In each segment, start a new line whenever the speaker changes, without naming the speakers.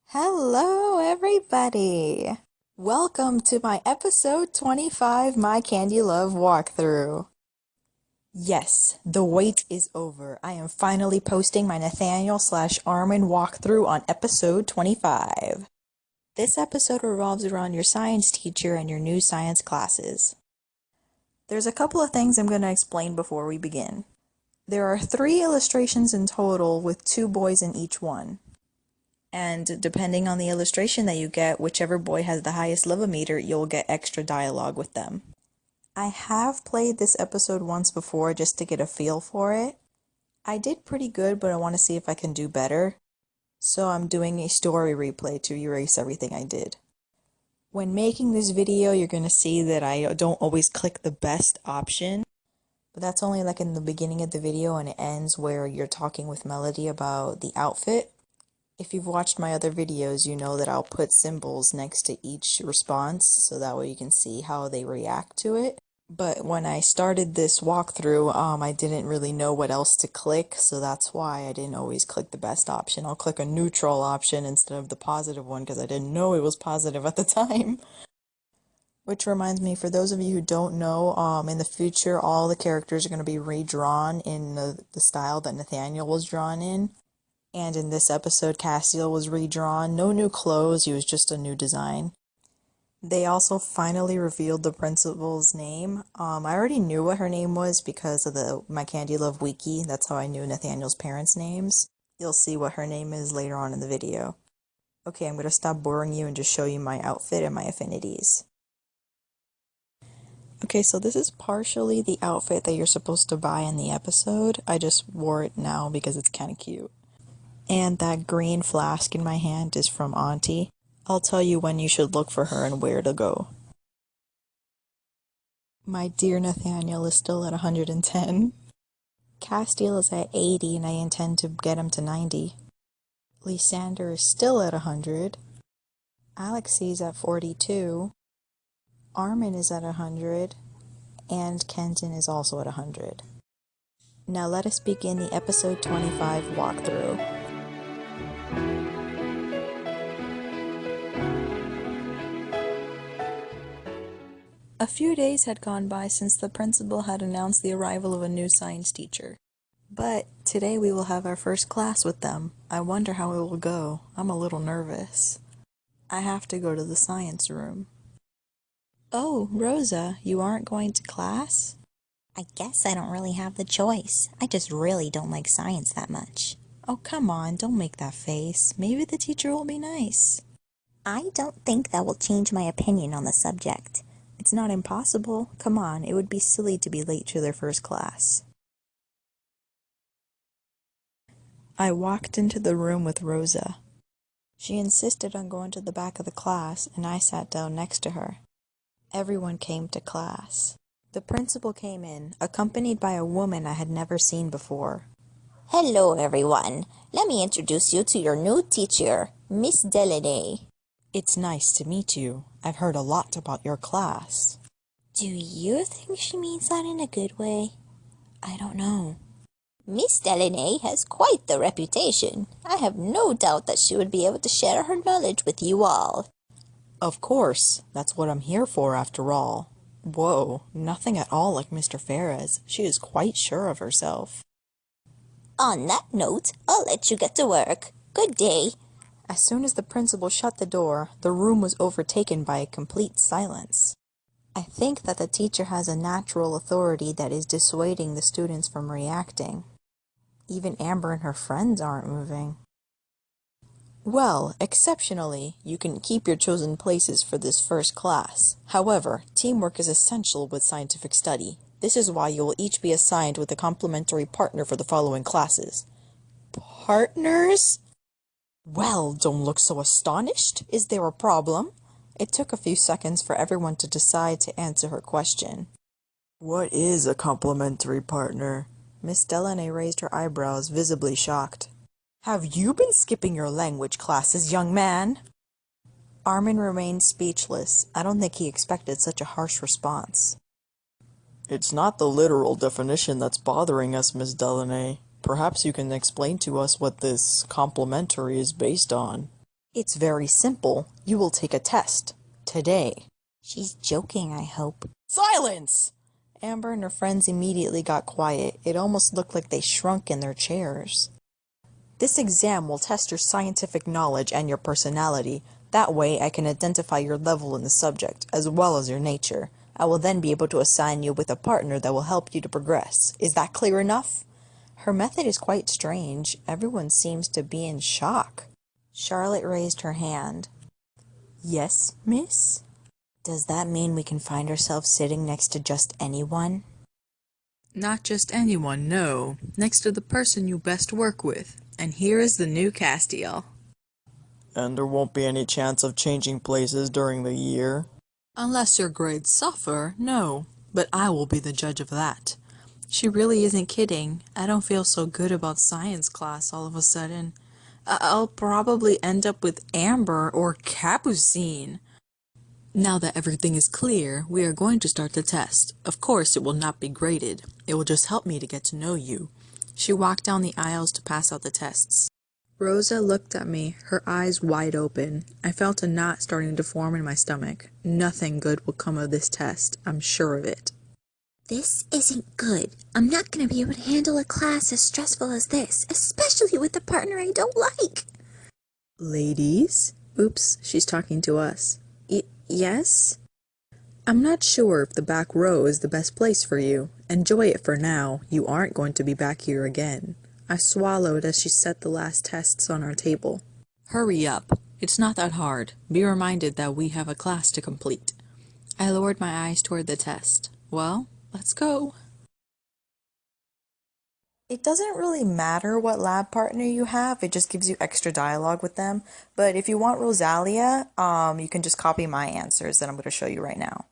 Hello, everybody! Welcome to my episode 25 My Candy Love walkthrough. Yes, the wait is over. I am finally posting my Nathaniel / Armin walkthrough on episode 25. This episode revolves around your science teacher and your new science classes. There's a couple of things I'm going to explain before we begin. There are 3 illustrations in total with 2 boys in each one. And depending on the illustration that you get, whichever boy has the highest love-o-meter, you'll get extra dialogue with them. I have played this episode once before just to get a feel for it. I did pretty good, but I want to see if I can do better. So I'm doing a story replay to erase everything I did. When making this video, you're going to see that I don't always click the best option. But that's only like in the beginning of the video, and it ends where you're talking with Melody about the outfit. If you've watched my other videos, you know that I'll put symbols next to each response, so that way you can see how they react to it. But when I started this walkthrough, I didn't really know what else to click, so that's why I didn't always click the best option. I'll click a neutral option instead of the positive one, because I didn't know it was positive at the time. Which reminds me, for those of you who don't know, in the future, all the characters are going to be redrawn in the style that Nathaniel was drawn in. And in this episode, Castiel was redrawn. No new clothes, he was just a new design. They also finally revealed the principal's name. I already knew what her name was because of the My Candy Love wiki. That's how I knew Nathaniel's parents' names. You'll see what her name is later on in the video. Okay, I'm going to stop boring you and just show you my outfit and my affinities. Okay, so this is partially the outfit that you're supposed to buy in the episode. I just wore it now because it's kind of cute. And that green flask in my hand is from Auntie. I'll tell you when you should look for her and where to go. My dear Nathaniel is still at 110. Castiel is at 80 and I intend to get him to 90. Lysander is still at 100. Alexie's at 42. Armin is at 100. And Kenton is also at 100. Now let us begin the episode 25 walkthrough. A few days had gone by since the principal had announced the arrival of a new science teacher. But today we will have our first class with them. I wonder how it will go. I'm a little nervous. I have to go to the science room. Oh, Rosa, you aren't going to class?
I guess I don't really have the choice. I just really don't like science that much.
Oh, come on, don't make that face. Maybe the teacher will be nice.
I don't think that will change my opinion on the subject.
It's not impossible. Come on, it would be silly to be late to their first class. I walked into the room with Rosa. She insisted on going to the back of the class, and I sat down next to her. Everyone came to class. The principal came in, accompanied by a woman I had never seen before.
Hello, everyone. Let me introduce you to your new teacher, Miss Delaney.
It's nice to meet you. I've heard a lot about your class.
Do you think she means that in a good way?
I don't know.
Miss Delaney has quite the reputation. I have no doubt that she would be able to share her knowledge with you all.
Of course. That's what I'm here for, after all. Whoa, nothing at all like Mr. Ferris. She is quite sure of herself.
On that note, I'll let you get to work. Good day.
As soon as the principal shut the door, the room was overtaken by a complete silence. I think that the teacher has a natural authority that is dissuading the students from reacting. Even Amber and her friends aren't moving. Well, exceptionally, you can keep your chosen places for this first class. However, teamwork is essential with scientific study. This is why you will each be assigned with a complementary partner for the following classes. Partners? Well, don't look so astonished. Is there a problem? It took a few seconds for everyone to decide to answer her question. What is a complementary partner? Miss Delaney raised her eyebrows, visibly shocked. Have you been skipping your language classes, young man? Armin remained speechless. I don't think he expected such a harsh response. It's not the literal definition that's bothering us, Miss Delaney. Perhaps you can explain to us what this complementary is based on. It's very simple. You will take a test. Today.
She's joking, I hope.
Silence! Amber and her friends immediately got quiet. It almost looked like they shrunk in their chairs. This exam will test your scientific knowledge and your personality. That way I can identify your level in the subject, as well as your nature. I will then be able to assign you with a partner that will help you to progress. Is that clear enough? Her method is quite strange. Everyone seems to be in shock. Charlotte raised her hand. Yes, miss?
Does that mean we can find ourselves sitting next to just anyone?
Not just anyone, no. Next to the person you best work with. And here is the new Castiel.
And there won't be any chance of changing places during the year?
Unless your grades suffer, no. But I will be the judge of that. She really isn't kidding. I don't feel so good about science class all of a sudden. I'll probably end up with Amber or Capucine. Now that everything is clear, we are going to start the test. Of course, it will not be graded. It will just help me to get to know you. She walked down the aisles to pass out the tests. Rosa looked at me, her eyes wide open. I felt a knot starting to form in my stomach. Nothing good will come of this test, I'm sure of it.
This isn't good. I'm not going to be able to handle a class as stressful as this, especially with a partner I don't like.
Ladies? Oops, she's talking to us. Yes? I'm not sure if the back row is the best place for you. Enjoy it for now. You aren't going to be back here again. I swallowed as she set the last tests on our table. Hurry up. It's not that hard. Be reminded that we have a class to complete. I lowered my eyes toward the test. Well, let's go. It doesn't really matter what lab partner you have, it just gives you extra dialogue with them. But if you want Rosalia, you can just copy my answers that I'm going to show you right now.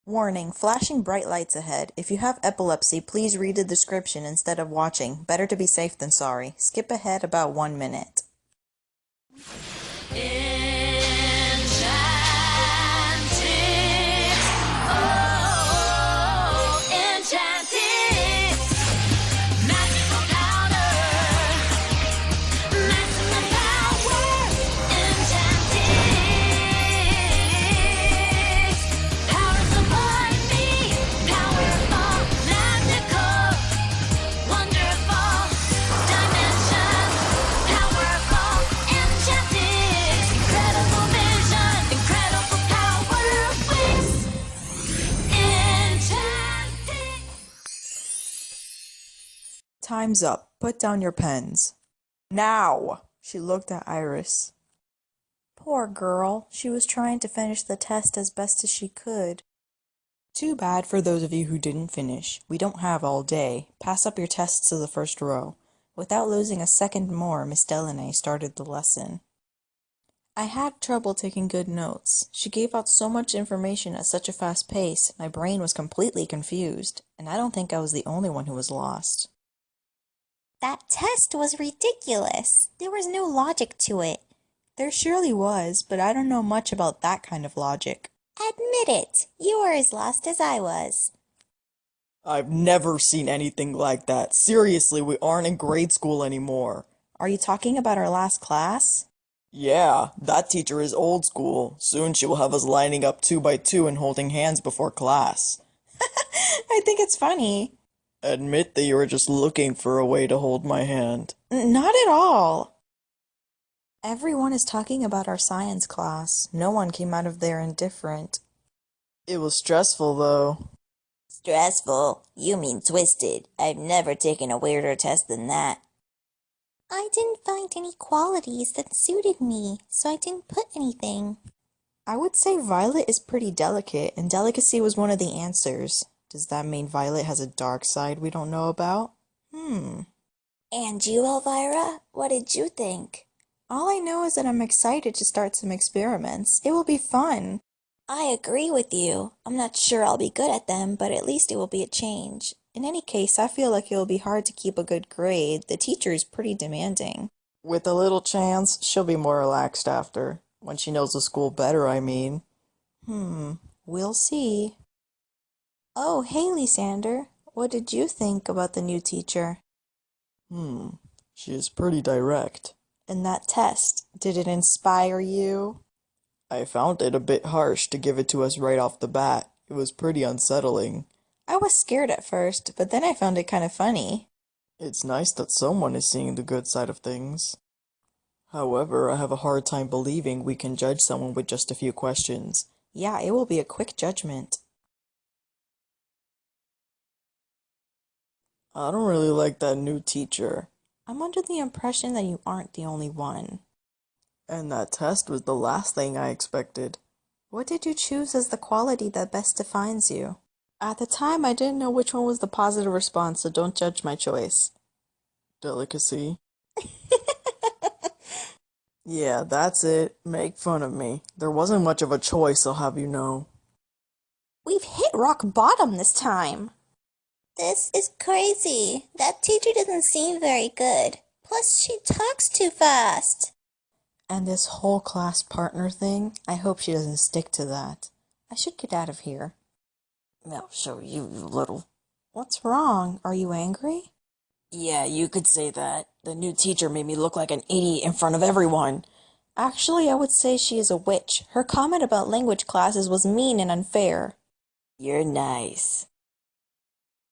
Warning, flashing bright lights ahead. If you have epilepsy, please read the description instead of watching. Better to be safe than sorry. Skip ahead about 1 minute. Time's up. Put down your pens. Now! She looked at Iris. Poor girl. She was trying to finish the test as best as she could. Too bad for those of you who didn't finish. We don't have all day. Pass up your tests to the first row. Without losing a second more, Miss Delaney started the lesson. I had trouble taking good notes. She gave out so much information at such a fast pace, my brain was completely confused, and I don't think I was the only one who was lost.
That test was ridiculous. There was no logic to it.
There surely was, but I don't know much about that kind of logic.
Admit it. You were as lost as I was.
I've never seen anything like that. Seriously, we aren't in grade school anymore.
Are you talking about our last class?
Yeah, that teacher is old school. Soon she will have us lining up 2 by 2 and holding hands before class.
I think it's funny.
Admit that you were just looking for a way to hold my hand.
Not at all. Everyone is talking about our science class. No one came out of there indifferent.
It was stressful, though.
Stressful? You mean twisted. I've never taken a weirder test than that. I didn't find any qualities that suited me, so I didn't put anything.
I would say Violet is pretty delicate, and delicacy was one of the answers. Does that mean Violet has a dark side we don't know about?
And you, Elvira? What did you think?
All I know is that I'm excited to start some experiments. It will be fun.
I agree with you. I'm not sure I'll be good at them, but at least it will be a change.
In any case, I feel like it will be hard to keep a good grade. The teacher is pretty demanding.
With a little chance, she'll be more relaxed after. When she knows the school better, I mean.
We'll see. Oh, hey, Lysander. What did you think about the new teacher?
She is pretty direct.
And that test, did it inspire you?
I found it a bit harsh to give it to us right off the bat. It was pretty unsettling.
I was scared at first, but then I found it kind of funny.
It's nice that someone is seeing the good side of things. However, I have a hard time believing we can judge someone with just a few questions.
Yeah, it will be a quick judgment.
I don't really like that new teacher.
I'm under the impression that you aren't the only one.
And that test was the last thing I expected.
What did you choose as the quality that best defines you? At the time, I didn't know which one was the positive response, so don't judge my choice.
Delicacy. Yeah, that's it. Make fun of me. There wasn't much of a choice, I'll have you know.
We've hit rock bottom this time.
This is crazy. That teacher doesn't seem very good. Plus, she talks too fast.
And this whole class partner thing, I hope she doesn't stick to that. I should get out of here.
I'll show you, you little.
What's wrong? Are you angry?
Yeah, you could say that. The new teacher made me look like an idiot in front of everyone.
Actually, I would say she is a witch. Her comment about language classes was mean and unfair.
You're nice.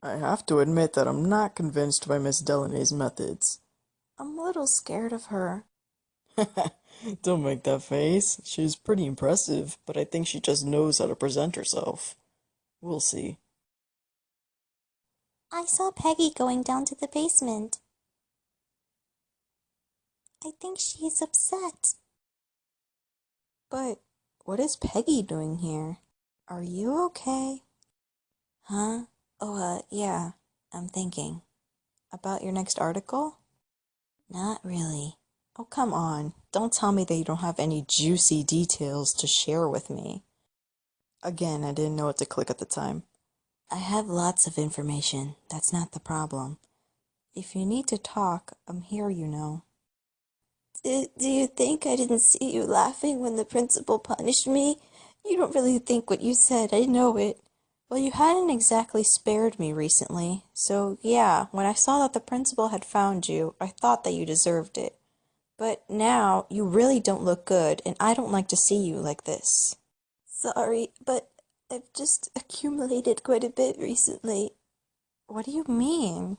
I have to admit that I'm not convinced by Miss Delaney's methods.
I'm a little scared of her.
Don't make that face. She's pretty impressive, but I think she just knows how to present herself. We'll see.
I saw Peggy going down to the basement. I think she's upset.
But what is Peggy doing here? Are you okay?
Huh? Oh, yeah. I'm thinking.
About your next article?
Not really.
Oh, come on. Don't tell me that you don't have any juicy details to share with me. Again, I didn't know what to click at the time.
I have lots of information. That's not the problem.
If you need to talk, I'm here, you know.
Do you think I didn't see you laughing when the principal punished me? You don't really think what you said, I know it.
Well, you hadn't exactly spared me recently, so yeah, when I saw that the principal had found you, I thought that you deserved it. But now, you really don't look good, and I don't like to see you like this.
Sorry, but I've just accumulated quite a bit recently.
What do you mean?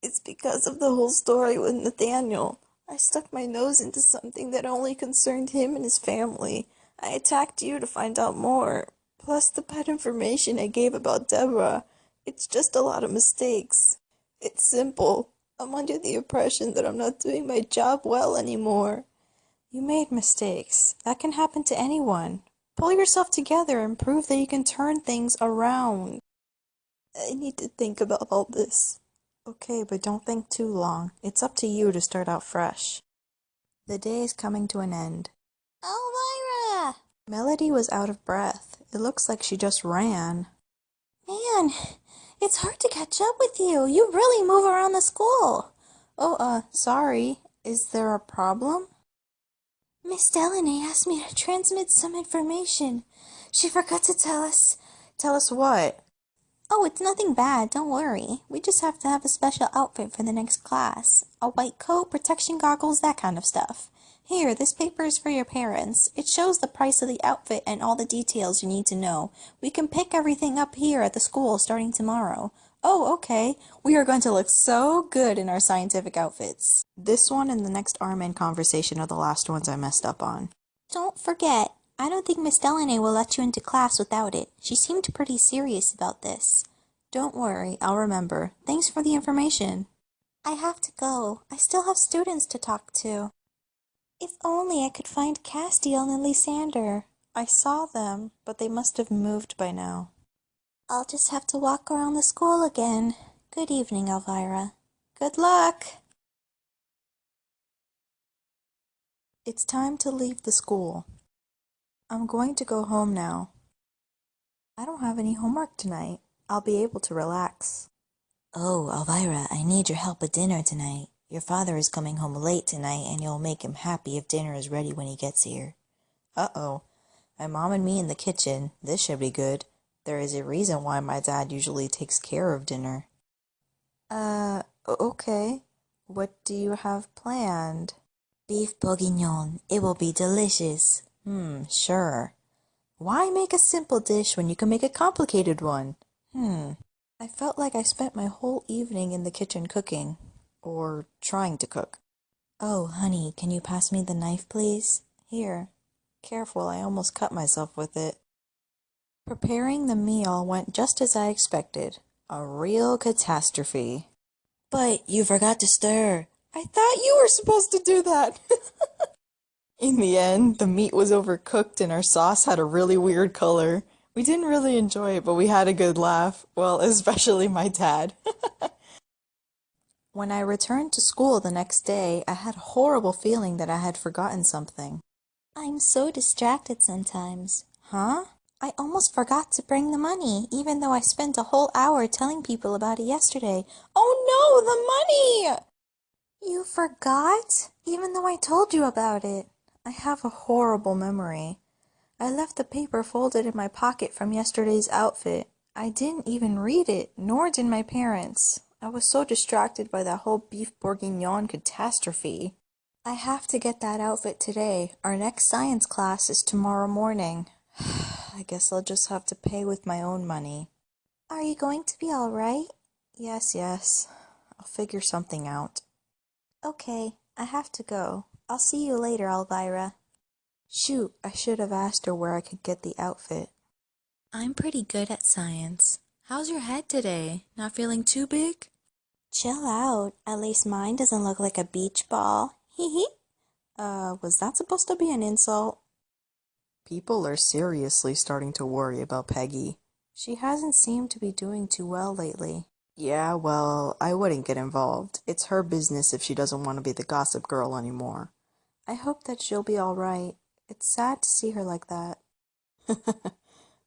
It's because of the whole story with Nathaniel. I stuck my nose into something that only concerned him and his family. I attacked you to find out more. Plus the bad information I gave about Deborah. It's just a lot of mistakes. It's simple. I'm under the impression that I'm not doing my job well anymore.
You made mistakes. That can happen to anyone. Pull yourself together and prove that you can turn things around.
I need to think about all this.
Okay, but don't think too long. It's up to you to start out fresh. The day is coming to an end.
Elvira!
Melody was out of breath. It looks like she just ran.
Man, it's hard to catch up with you. You really move around the school.
Oh, sorry. Is there a problem?
Miss Delaney asked me to transmit some information. She forgot to tell us.
Tell us what?
Oh, it's nothing bad, don't worry. We just have to have a special outfit for the next class. A white coat, protection goggles, that kind of stuff. Here, this paper is for your parents. It shows the price of the outfit and all the details you need to know. We can pick everything up here at the school starting tomorrow.
Oh, okay. We are going to look so good in our scientific outfits. This one and the next R-Man conversation are the last ones I messed up on.
Don't forget, I don't think Miss Delaney will let you into class without it. She seemed pretty serious about this.
Don't worry, I'll remember. Thanks for the information.
I have to go. I still have students to talk to. If only I could find Castiel and Lysander.
I saw them, but they must have moved by now.
I'll just have to walk around the school again. Good evening, Elvira.
Good luck! It's time to leave the school. I'm going to go home now. I don't have any homework tonight. I'll be able to relax.
Oh, Elvira, I need your help with dinner tonight. Your father is coming home late tonight, and you'll make him happy if dinner is ready when he gets here.
Uh-oh. My mom and me in the kitchen. This should be good. There is a reason why my dad usually takes care of dinner. Okay. What do you have planned?
Beef bourguignon. It will be delicious.
Sure. Why make a simple dish when you can make a complicated one? I felt like I spent my whole evening in the kitchen cooking. Or trying to cook.
Oh, honey, can you pass me the knife, please?
Here. Careful, I almost cut myself with it. Preparing the meal went just as I expected. A real catastrophe.
But you forgot to stir.
I thought you were supposed to do that. In the end, the meat was overcooked and our sauce had a really weird color. We didn't really enjoy it, but we had a good laugh. Well, especially my dad. When I returned to school the next day, I had a horrible feeling that I had forgotten something.
I'm so distracted sometimes.
Huh?
I almost forgot to bring the money, even though I spent a whole hour telling people about it yesterday.
Oh no, the money!
You forgot? Even though I told you about it.
I have a horrible memory. I left the paper folded in my pocket from yesterday's outfit. I didn't even read it, nor did my parents. I was so distracted by that whole beef bourguignon catastrophe. I have to get that outfit today. Our next science class is tomorrow morning. I guess I'll just have to pay with my own money.
Are you going to be all right?
Yes. I'll figure something out.
Okay, I have to go. I'll see you later, Elvira.
Shoot, I should have asked her where I could get the outfit. I'm pretty good at science. How's your head today? Not feeling too big?
Chill out. At least mine doesn't look like a beach ball. Hee hee.
Was that supposed to be an insult? People are seriously starting to worry about Peggy. She hasn't seemed to be doing too well lately. Yeah, well, I wouldn't get involved. It's her business if she doesn't want to be the gossip girl anymore. I hope that she'll be all right. It's sad to see her like that.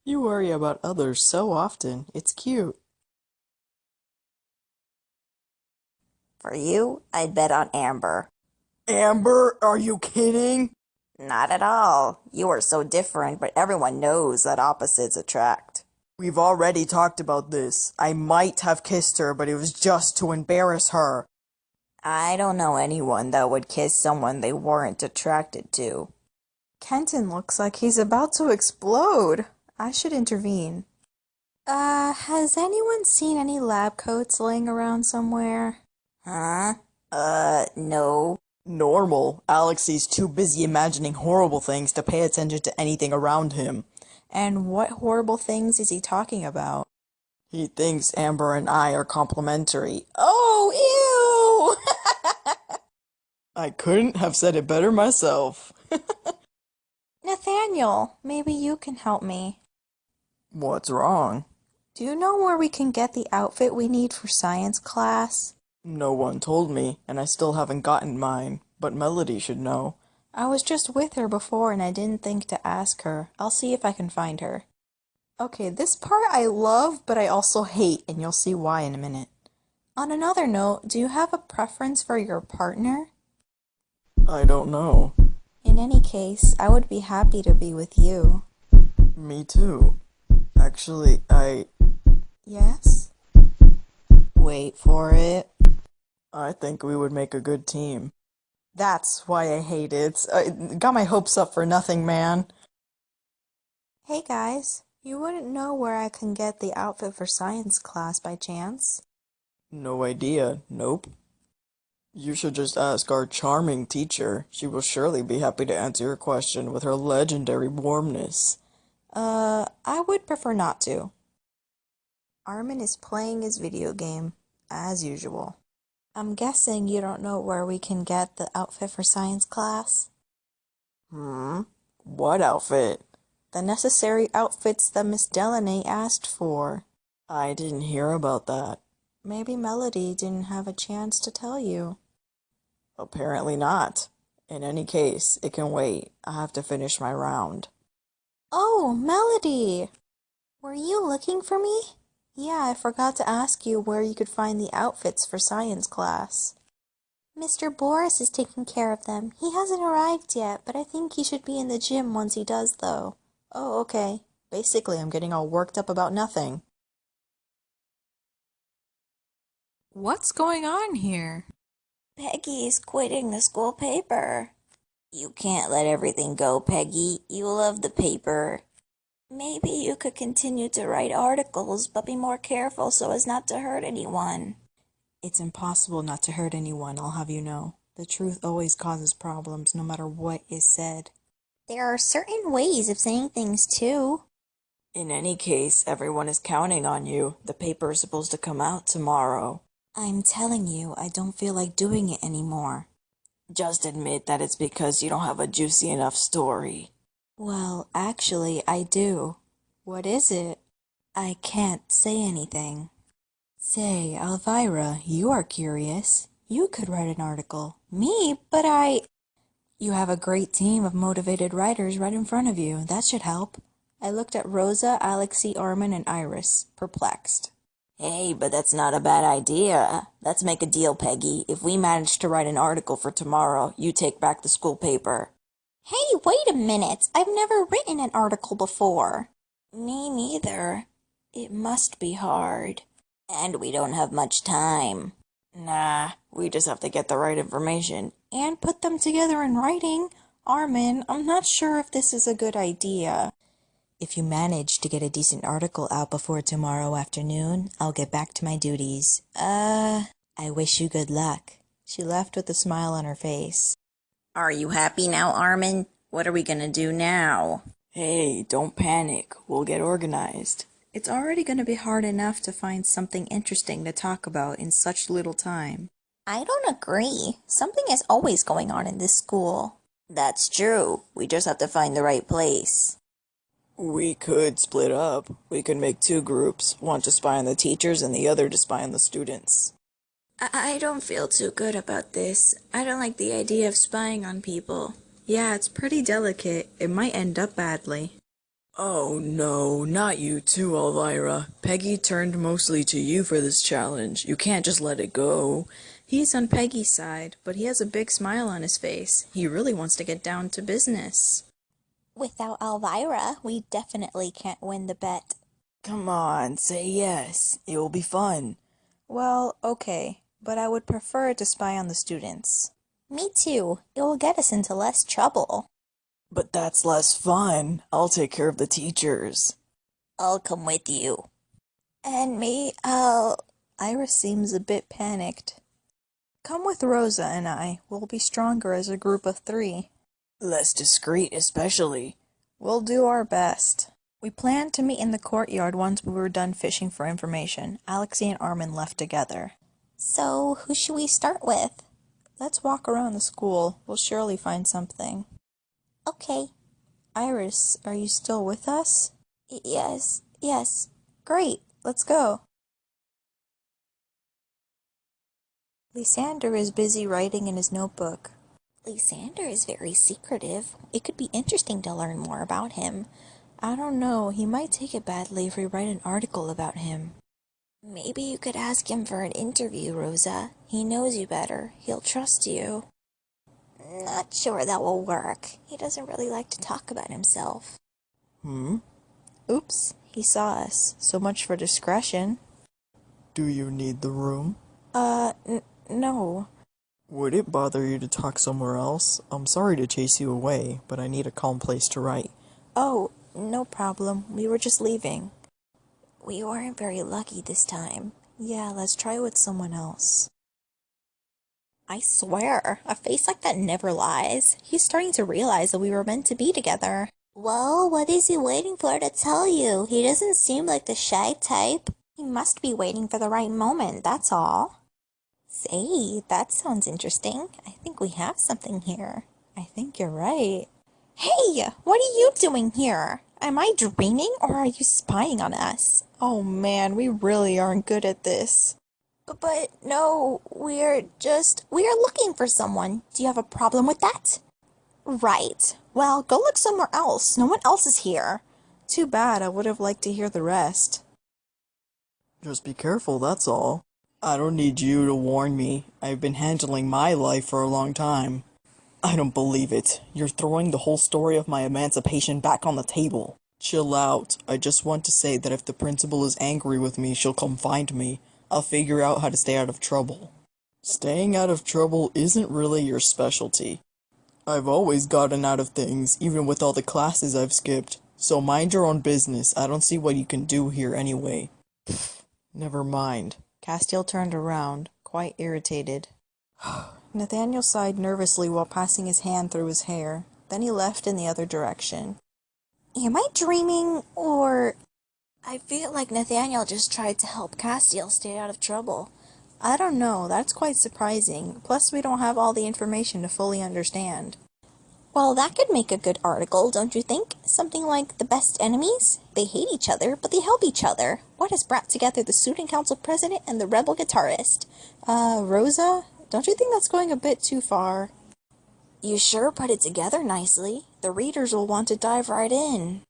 You worry about others so often. It's cute.
For you, I'd bet on Amber.
Amber, are you kidding?
Not at all. You are so different, but everyone knows that opposites attract.
We've already talked about this. I might have kissed her, but it was just to embarrass her.
I don't know anyone that would kiss someone they weren't attracted to.
Kenton looks like he's about to explode. I should intervene. Has anyone seen any lab coats laying around somewhere?
Huh? No.
Normal. Alexei's too busy imagining horrible things to pay attention to anything around him.
And what horrible things is he talking about?
He thinks Amber and I are complementary. Oh, ew! I couldn't have said it better myself.
Nathaniel, maybe you can help me.
What's wrong?
Do you know where we can get the outfit we need for science class?
No one told me, and I still haven't gotten mine, but Melody should know.
I was just with her before and I didn't think to ask her. I'll see if I can find her. Okay, this part I love, but I also hate, and you'll see why in a minute. On another note, do you have a preference for your partner?
I don't know.
In any case, I would be happy to be with you.
Me too. Actually,
Yes? Wait for it.
I think we would make a good team.
That's why I hate it. I got my hopes up for nothing, man. Hey guys, you wouldn't know where I can get the outfit for science class by chance?
No idea. Nope. You should just ask our charming teacher. She will surely be happy to answer your question with her legendary warmness.
I would prefer not to. Armin is playing his video game, as usual. I'm guessing you don't know where we can get the outfit for science class?
What outfit?
The necessary outfits that Miss Delaney asked for.
I didn't hear about that.
Maybe Melody didn't have a chance to tell you.
Apparently not. In any case, it can wait. I have to finish my round.
Oh, Melody! Were you looking for me? Yeah, I forgot to ask you where you could find the outfits for science class.
Mr. Boris is taking care of them. He hasn't arrived yet, but I think he should be in the gym once he does, though.
Oh, okay. Basically, I'm getting all worked up about nothing. What's going on here?
Peggy is quitting the school paper. You can't let everything go, Peggy. You love the paper. Maybe you could continue to write articles, but be more careful so as not to hurt anyone.
It's impossible not to hurt anyone, I'll have you know. The truth always causes problems, no matter what is said.
There are certain ways of saying things, too.
In any case, everyone is counting on you. The paper is supposed to come out tomorrow.
I'm telling you, I don't feel like doing it anymore.
Just admit that it's because you don't have a juicy enough story.
Well, actually, I do. What is it? I can't say anything. Say, Elvira, you are curious. You could write an article. Me? But You have a great team of motivated writers right in front of you. That should help. I looked at Rosa, Alexei, Armin, and Iris, perplexed.
Hey, but that's not a bad idea. Let's make a deal, Peggy. If we manage to write an article for tomorrow, you take back the school paper.
Hey, wait a minute. I've never written an article before. Me neither. It must be hard. And we don't have much time.
Nah, we just have to get the right information.
And put them together in writing. Armin, I'm not sure if this is a good idea. If you manage to get a decent article out before tomorrow afternoon, I'll get back to my duties. I wish you good luck. She left with a smile on her face.
Are you happy now, Armin? What are we gonna do now?
Hey, don't panic. We'll get organized.
It's already going to be hard enough to find something interesting to talk about in such little time.
I don't agree. Something is always going on in this school. That's true. We just have to find the right place.
We could split up. We could make two groups, one to spy on the teachers and the other to spy on the students.
I don't feel too good about this. I don't like the idea of spying on people.
Yeah, it's pretty delicate. It might end up badly.
Oh no, not you too, Elvira. Peggy turned mostly to you for this challenge. You can't just let it go.
He's on Peggy's side, but he has a big smile on his face. He really wants to get down to business.
Without Elvira, we definitely can't win the bet.
Come on, say yes. It will be fun.
Well, okay, but I would prefer to spy on the students.
Me too. It will get us into less trouble.
But that's less fun. I'll take care of the teachers.
I'll come with you.
And me, Iris seems a bit panicked. Come with Rosa and I. We'll be stronger as a group of 3.
Less discreet, especially.
We'll do our best. We planned to meet in the courtyard once we were done fishing for information. Alexei and Armin left together.
So, who should we start with?
Let's walk around the school. We'll surely find something.
Okay.
Iris, are you still with us?
Yes.
Great, let's go. Lysander is busy writing in his notebook.
Lysander is very secretive. It could be interesting to learn more about him.
I don't know, he might take it badly if we write an article about him.
Maybe you could ask him for an interview, Rosa. He knows you better. He'll trust you. Not sure that will work. He doesn't really like to talk about himself.
Oops, he saw us. So much for discretion.
Do you need the room?
No.
Would it bother you to talk somewhere else? I'm sorry to chase you away, but I need a calm place to write.
Oh, no problem. We were just leaving.
We weren't very lucky this time.
Yeah, let's try with someone else.
I swear, a face like that never lies. He's starting to realize that we were meant to be together. Well, what is he waiting for to tell you? He doesn't seem like the shy type. He must be waiting for the right moment, that's all. Say, that sounds interesting. I think we have something here.
I think you're right.
Hey, what are you doing here? Am I dreaming or are you spying on us?
Oh man, we really aren't good at this.
But no, we're looking for someone. Do you have a problem with that? Right. Well, go look somewhere else. No one else is here.
Too bad, I would have liked to hear the rest.
Just be careful, that's all. I don't need you to warn me. I've been handling my life for a long time. I don't believe it. You're throwing the whole story of my emancipation back on the table. Chill out. I just want to say that if the principal is angry with me, she'll come find me. I'll figure out how to stay out of trouble. Staying out of trouble isn't really your specialty. I've always gotten out of things, even with all the classes I've skipped. So mind your own business. I don't see what you can do here anyway. Never mind.
Castiel turned around, quite irritated. Nathaniel sighed nervously while passing his hand through his hair. Then he left in the other direction. Am I dreaming, or...
I feel like Nathaniel just tried to help Castiel stay out of trouble.
I don't know, that's quite surprising. Plus, we don't have all the information to fully understand.
Well, that could make a good article, don't you think? Something like The Best Enemies? They hate each other, but they help each other. What has brought together the student council president and the rebel guitarist?
Rosa? Don't you think that's going a bit too far?
You sure put it together nicely. The readers will want to dive right in.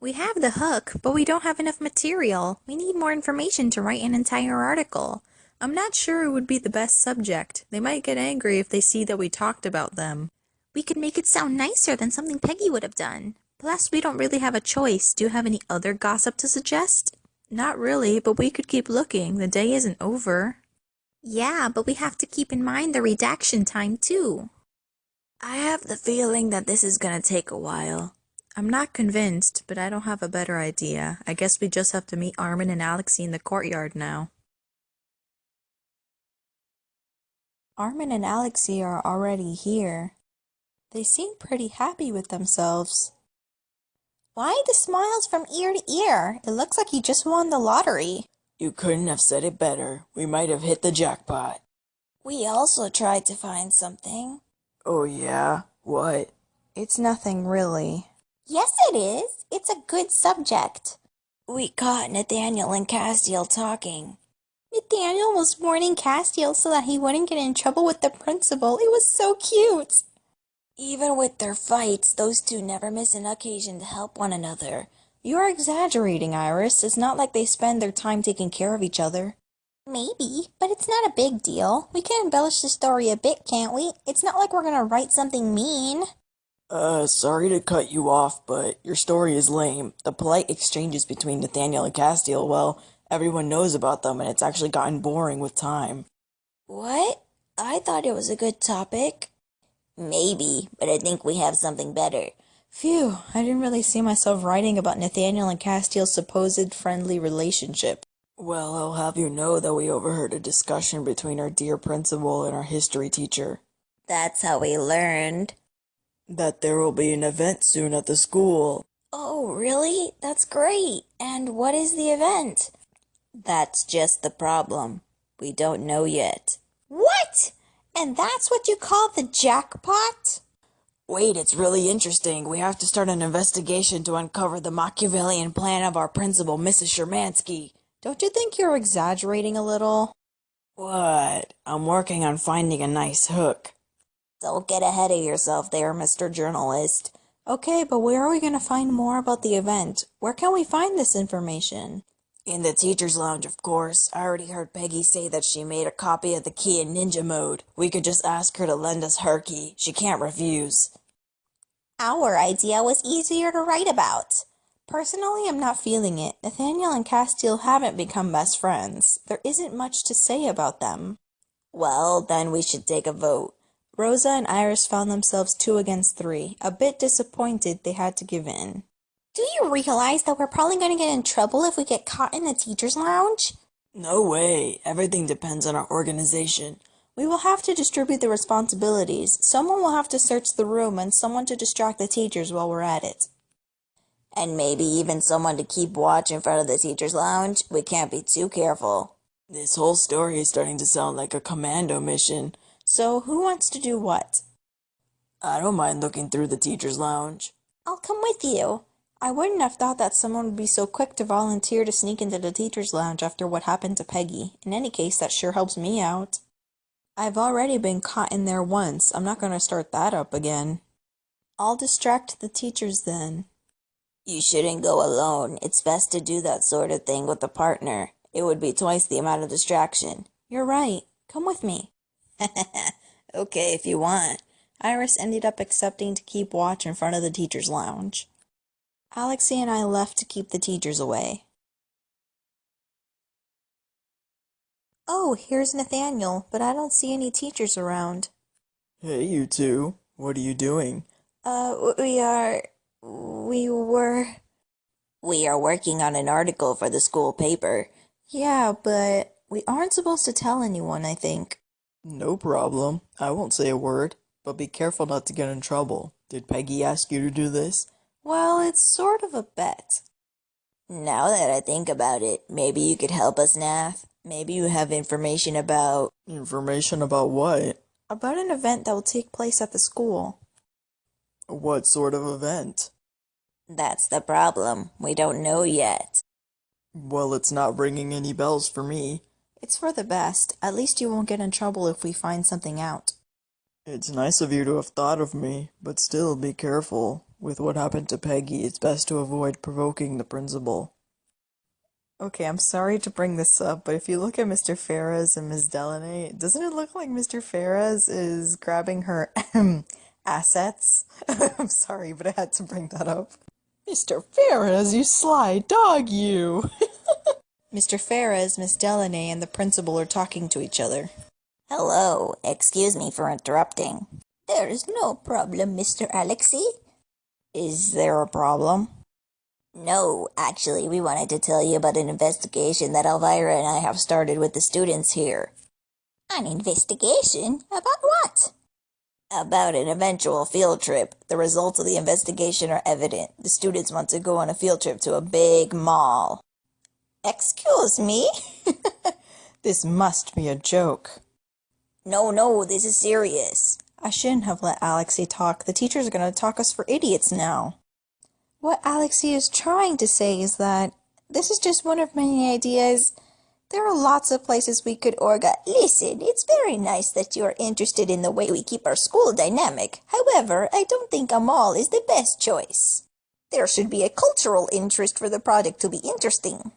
We have the hook, but we don't have enough material. We need more information to write an entire article. I'm not sure it would be the best subject. They might get angry if they see that we talked about them.
We could make it sound nicer than something Peggy would have done.
Plus, we don't really have a choice. Do you have any other gossip to suggest? Not really, but we could keep looking. The day isn't over.
Yeah, but we have to keep in mind the redaction time, too. I have the feeling that this is gonna take a while.
I'm not convinced, but I don't have a better idea. I guess we just have to meet Armin and Alexei in the courtyard now. Armin and Alexei are already here. They seem pretty happy with themselves.
Why the smiles from ear to ear? It looks like you just won the lottery.
You couldn't have said it better. We might have hit the jackpot.
We also tried to find something.
Oh yeah? What?
It's nothing really.
Yes, it is. It's a good subject. We caught Nathaniel and Castiel talking.
Nathaniel was warning Castiel so that he wouldn't get in trouble with the principal. It was so cute.
Even with their fights, those two never miss an occasion to help one another.
You're exaggerating, Iris. It's not like they spend their time taking care of each other.
Maybe, but it's not a big deal. We can embellish the story a bit, can't we? It's not like we're gonna write something mean.
Sorry to cut you off, but your story is lame. The polite exchanges between Nathaniel and Castiel, well, everyone knows about them, and it's actually gotten boring with time.
What? I thought it was a good topic. Maybe, but I think we have something better.
Phew, I didn't really see myself writing about Nathaniel and Castiel's supposed friendly relationship.
Well, I'll have you know that we overheard a discussion between our dear principal and our history teacher.
That's how we learned.
That there will be an event soon at the school.
Oh, really? That's great. And what is the event? That's just the problem. We don't know yet. What? And that's what you call the jackpot?
Wait, it's really interesting. We have to start an investigation to uncover the Machiavellian plan of our principal, Mrs. Shermansky.
Don't you think you're exaggerating a little?
What? I'm working on finding a nice hook.
Don't get ahead of yourself there, Mr. Journalist.
Okay, but where are we going to find more about the event? Where can we find this information?
In the teacher's lounge, of course. I already heard Peggy say that she made a copy of the key in ninja mode. We could just ask her to lend us her key. She can't refuse.
Our idea was easier to write about.
Personally, I'm not feeling it. Nathaniel and Castiel haven't become best friends. There isn't much to say about them.
Well, then we should take a vote.
Rosa and Iris found themselves 2 against 3. A bit disappointed they had to give in.
Do you realize that we're probably going to get in trouble if we get caught in the teacher's lounge?
No way. Everything depends on our organization.
We will have to distribute the responsibilities. Someone will have to search the room and someone to distract the teachers while we're at it.
And maybe even someone to keep watch in front of the teacher's lounge. We can't be too careful.
This whole story is starting to sound like a commando mission.
So, who wants to do what?
I don't mind looking through the teacher's lounge.
I'll come with you.
I wouldn't have thought that someone would be so quick to volunteer to sneak into the teacher's lounge after what happened to Peggy. In any case, that sure helps me out. I've already been caught in there once. I'm not going to start that up again. I'll distract the teachers then.
You shouldn't go alone. It's best to do that sort of thing with a partner. It would be twice the amount of distraction.
You're right. Come with me.
Okay, if you want.
Iris ended up accepting to keep watch in front of the teacher's lounge. Alexei and I left to keep the teachers away. Oh, here's Nathaniel, but I don't see any teachers around.
Hey, you two. What are you doing?
We are. We were. We are working on an article for the school paper.
Yeah, but we aren't supposed to tell anyone, I think.
No problem. I won't say a word, but be careful not to get in trouble. Did Peggy ask you to do this?
Well, it's sort of a bet.
Now that I think about it, maybe you could help us, Nath. Maybe you have information about.
Information about what?
About an event that will take place at the school.
What sort of event?
That's the problem. We don't know yet.
Well, it's not ringing any bells for me.
It's for the best. At least you won't get in trouble if we find something out.
It's nice of you to have thought of me, but still be careful. With what happened to Peggy, it's best to avoid provoking the principal.
Okay, I'm sorry to bring this up, but if you look at Mr. Farah's and Ms. Delaney, doesn't it look like Mr. Farah's is grabbing her assets? I'm sorry, but I had to bring that up. Mr. Farah's, you sly dog, you! Mr. Farah's, Miss Delaney, and the principal are talking to each other.
Hello, excuse me for interrupting.
There is no problem, Mr. Alexei.
Is there a problem? No, actually, we wanted to tell you about an investigation that Elvira and I have started with the students here.
An investigation? About what?
About an eventual field trip. The results of the investigation are evident. The students want to go on a field trip to a big mall.
Excuse me? This must be a joke.
No, this is serious.
I shouldn't have let Alexei talk. The teacher's gonna talk us for idiots now. What Alexei is trying to say is that this is just one of many ideas. There are lots of places we could
Listen, it's very nice that you are interested in the way we keep our school dynamic. However, I don't think a mall is the best choice. There should be a cultural interest for the project to be interesting.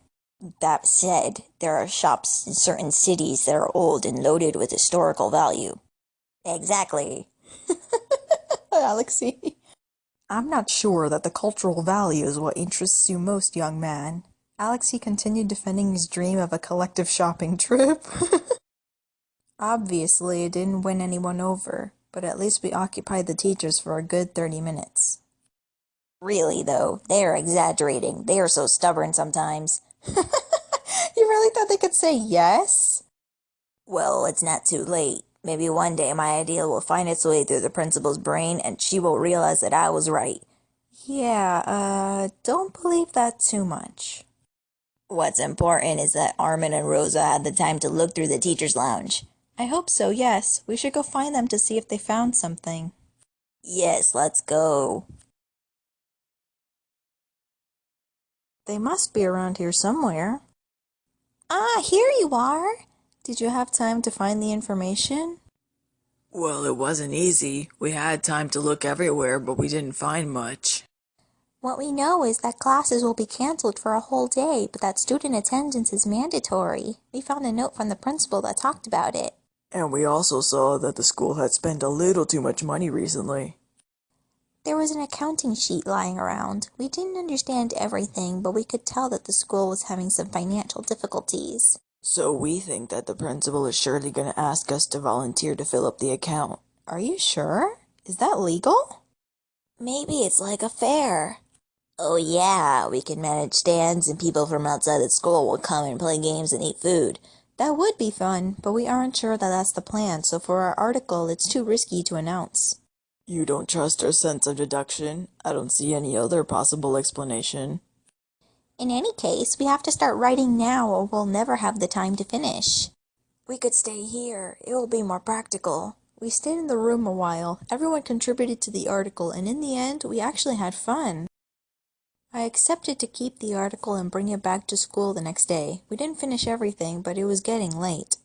That said, there are shops in certain cities that are old and loaded with historical value. Exactly.
Alexei. I'm not sure that the cultural value is what interests you most, young man. Alexei continued defending his dream of a collective shopping trip. Obviously, it didn't win anyone over, but at least we occupied the teachers for a good 30 minutes.
Really, though, they are exaggerating. They are so stubborn sometimes.
You really thought they could say yes?
Well, it's not too late. Maybe one day my idea will find its way through the principal's brain and she will realize that I was right.
Yeah, don't believe that too much.
What's important is that Armin and Rosa had the time to look through the teacher's lounge.
I hope so, yes. We should go find them to see if they found something.
Yes, let's go.
They must be around here somewhere. Ah, here you are! Did you have time to find the information?
Well, it wasn't easy. We had time to look everywhere, but we didn't find much.
What we know is that classes will be canceled for a whole day, but that student attendance is mandatory. We found a note from the principal that talked about it.
And we also saw that the school had spent a little too much money recently.
There was an accounting sheet lying around. We didn't understand everything, but we could tell that the school was having some financial difficulties.
So we think that the principal is surely going to ask us to volunteer to fill up the account.
Are you sure? Is that legal?
Maybe it's like a fair. Oh yeah, we can manage stands and people from outside the school will come and play games and eat food.
That would be fun, but we aren't sure that that's the plan, so for our article, it's too risky to announce.
You don't trust our sense of deduction? I don't see any other possible explanation.
In any case, we have to start writing now or we'll never have the time to finish.
We could stay here. It will be more practical.
We stayed in the room a while. Everyone contributed to the article, and in the end, we actually had fun. I accepted to keep the article and bring it back to school the next day. We didn't finish everything, but it was getting late.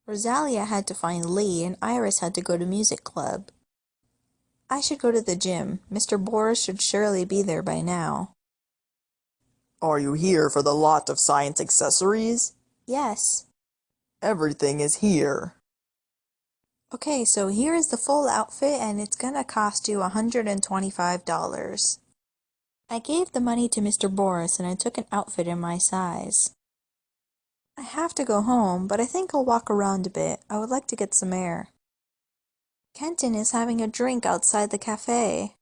Rosalia had to find Lee, and Iris had to go to music club. I should go to the gym. Mr. Boris should surely be there by now.
Are you here for the lot of science accessories?
Yes.
Everything is here.
Okay, so here is the full outfit, and it's gonna cost you $125. I gave the money to Mr. Boris, and I took an outfit in my size. I have to go home, but I think I'll walk around a bit. I would like to get some air. Kenton is having a drink outside the cafe.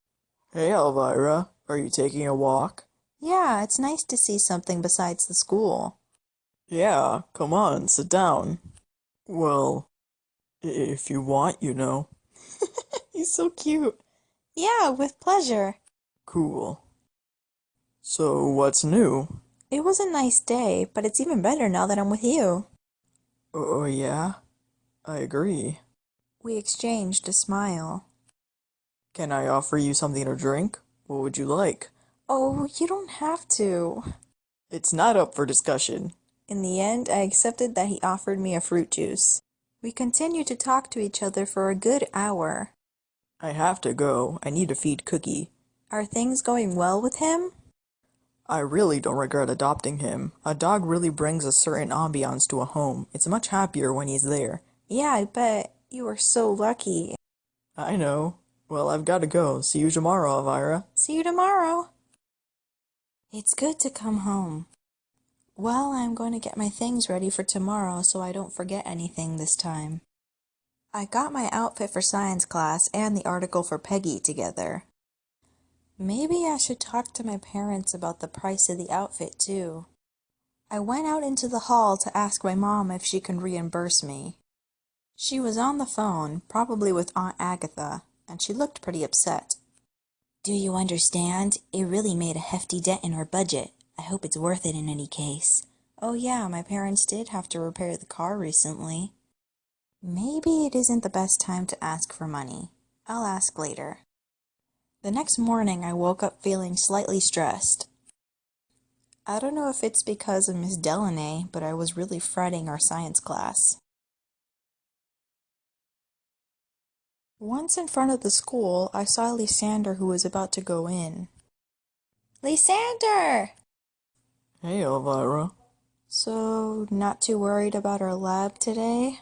Hey, Elvira. Are you taking a walk?
Yeah, it's nice to see something besides the school.
Yeah, come on, sit down. Well, if you want,
He's so cute. Yeah, with pleasure.
Cool. So, what's new?
It was a nice day, but it's even better now that I'm with you.
Oh, yeah? I agree.
We exchanged a smile.
Can I offer you something to drink? What would you like?
Oh, you don't have to.
It's not up for discussion.
In the end, I accepted that he offered me a fruit juice. We continued to talk to each other for a good hour.
I have to go. I need to feed Cookie.
Are things going well with him?
I really don't regret adopting him. A dog really brings a certain ambiance to a home. It's much happier when he's there.
Yeah, I bet. You are so lucky.
I know. Well, I've got to go. See you tomorrow, Elvira.
See you tomorrow. It's good to come home. Well, I'm going to get my things ready for tomorrow so I don't forget anything this time. I got my outfit for science class and the article for Peggy together. Maybe I should talk to my parents about the price of the outfit too. I went out into the hall to ask my mom if she can reimburse me. She was on the phone, probably with Aunt Agatha, and she looked pretty upset. Do you understand? It really made a hefty dent in our budget. I hope it's worth it in any case. Oh yeah, my parents did have to repair the car recently. Maybe it isn't the best time to ask for money. I'll ask later. The next morning I woke up feeling slightly stressed. I don't know if it's because of Miss Delaney, but I was really fretting our science class. Once in front of the school, I saw Lysander who was about to go in. Lysander!
Hey, Elvira.
So, not too worried about our lab today?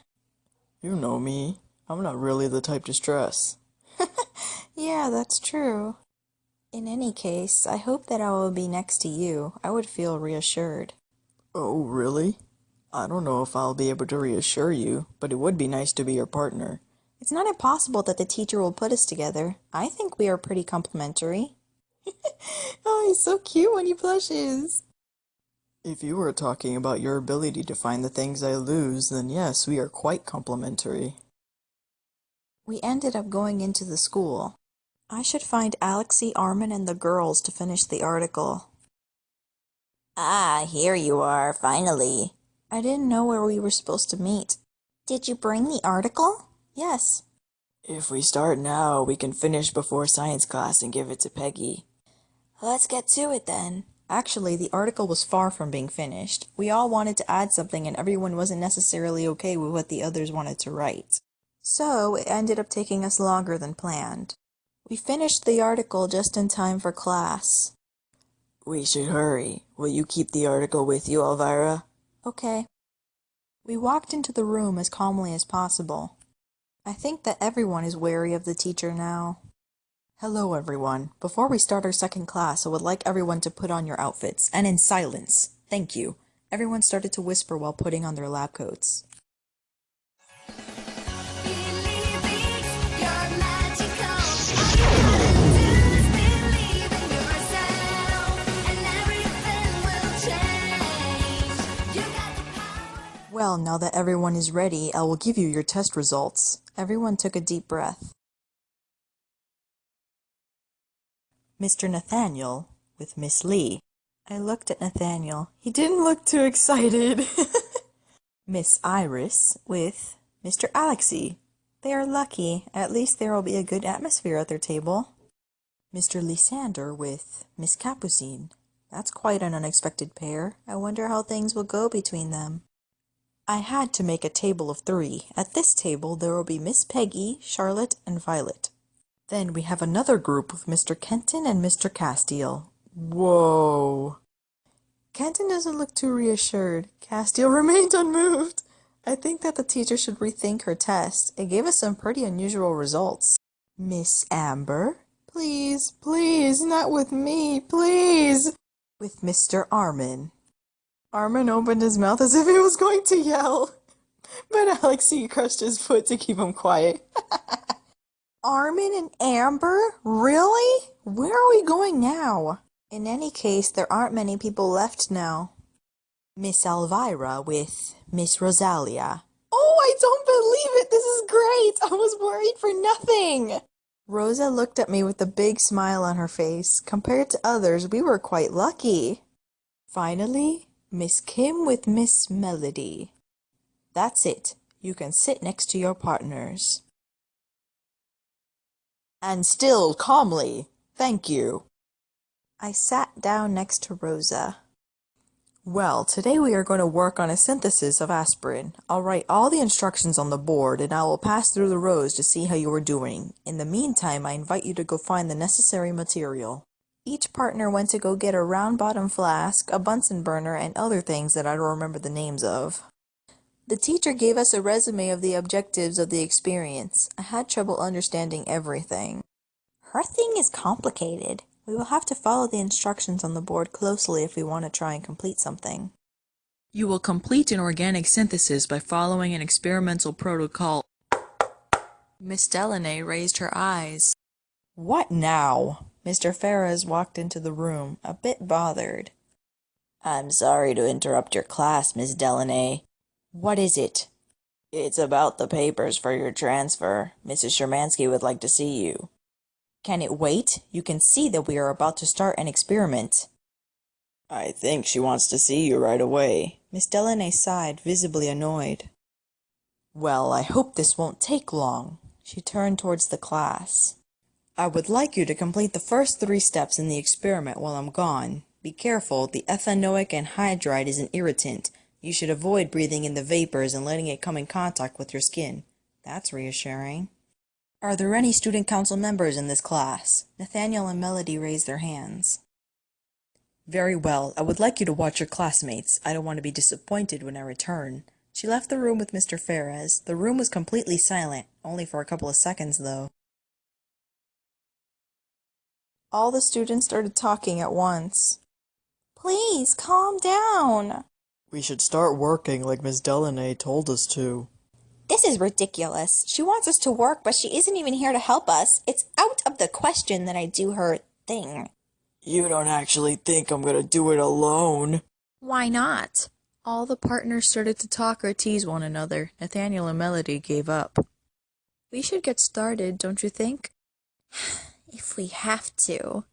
You know me. I'm not really the type to stress.
Yeah, that's true. In any case, I hope that I will be next to you. I would feel reassured.
Oh, really? I don't know if I'll be able to reassure you, but it would be nice to be your partner.
It's not impossible that the teacher will put us together. I think we are pretty complementary. Oh, he's so cute when he blushes.
If you were talking about your ability to find the things I lose, then yes, we are quite complementary.
We ended up going into the school. I should find Alexei, Armin, and the girls to finish the article. Ah, here you are, finally. I didn't know where we were supposed to meet. Did you bring the article? Yes.
If we start now, we can finish before science class and give it to Peggy.
Let's get to it then. Actually, the article was far from being finished. We all wanted to add something and everyone wasn't necessarily okay with what the others wanted to write. So, it ended up taking us longer than planned. We finished the article just in time for class.
We should hurry. Will you keep the article with you, Elvira?
Okay. We walked into the room as calmly as possible. I think that everyone is wary of the teacher now. Hello, everyone. Before we start our second class, I would like everyone to put on your outfits, and in silence. Thank you. Everyone started to whisper while putting on their lab coats. Well, now that everyone is ready, I will give you your test results. Everyone took a deep breath. Mr. Nathaniel with Miss Lee. I looked at Nathaniel. He didn't look too excited. Miss Iris with Mr. Alexei. They are lucky. At least there will be a good atmosphere at their table. Mr. Lysander with Miss Capucine. That's quite an unexpected pair. I wonder how things will go between them. I had to make a table of 3. At this table there will be Miss Peggy, Charlotte, and Violet. Then we have another group with Mr. Kenton and Mr. Castiel. Whoa! Kenton doesn't look too reassured. Castiel remained unmoved. I think that the teacher should rethink her test. It gave us some pretty unusual results. Miss Amber? Please, please, not with me, please! With Mr. Armin. Armin opened his mouth as if he was going to yell, but Alexei crushed his foot to keep him quiet. Armin and Amber? Really? Where are we going now? In any case, there aren't many people left now. Miss Elvira with Miss Rosalia. Oh, I don't believe it! This is great! I was worried for nothing! Rosa looked at me with a big smile on her face. Compared to others, we were quite lucky. Finally, Miss Kim with Miss Melody. That's it. You can sit next to your partners. And still calmly. Thank you. I sat down next to Rosa. Well, today we are going to work on a synthesis of aspirin. I'll write all the instructions on the board and I will pass through the rows to see how you are doing. In the meantime, I invite you to go find the necessary material. Each partner went to go get a round bottom flask, a Bunsen burner, and other things that I don't remember the names of. The teacher gave us a resume of the objectives of the experience. I had trouble understanding everything. Her thing is complicated. We will have to follow the instructions on the board closely if we want to try and complete something. You will complete an organic synthesis by following an experimental protocol. Miss Delaney raised her eyes. What now? Mr. Ferris walked into the room, a bit bothered. I'm sorry to interrupt your class, Miss Delaney. What is it? It's about the papers for your transfer. Mrs. Shermansky would like to see you. Can it wait? You can see that we are about to start an experiment. I think she wants to see you right away. Miss Delaney sighed, visibly annoyed. Well, I hope this won't take long. She turned towards the class. I would like you to complete the first 3 steps in the experiment while I'm gone. Be careful, the ethanoic anhydride is an irritant. You should avoid breathing in the vapors and letting it come in contact with your skin. That's reassuring. Are there any student council members in this class? Nathaniel and Melody raised their hands. Very well. I would like you to watch your classmates. I don't want to be disappointed when I return. She left the room with Mr. Ferris. The room was completely silent, only for a couple of seconds, though. All the students started talking at once. Please, calm down.
We should start working like Miss Delaney told us to.
This is ridiculous. She wants us to work, but she isn't even here to help us. It's out of the question that I do her thing.
You don't actually think I'm gonna do it alone?
Why not? All the partners started to talk or tease one another. Nathaniel and Melody gave up. We should get started, don't you think? If we have to.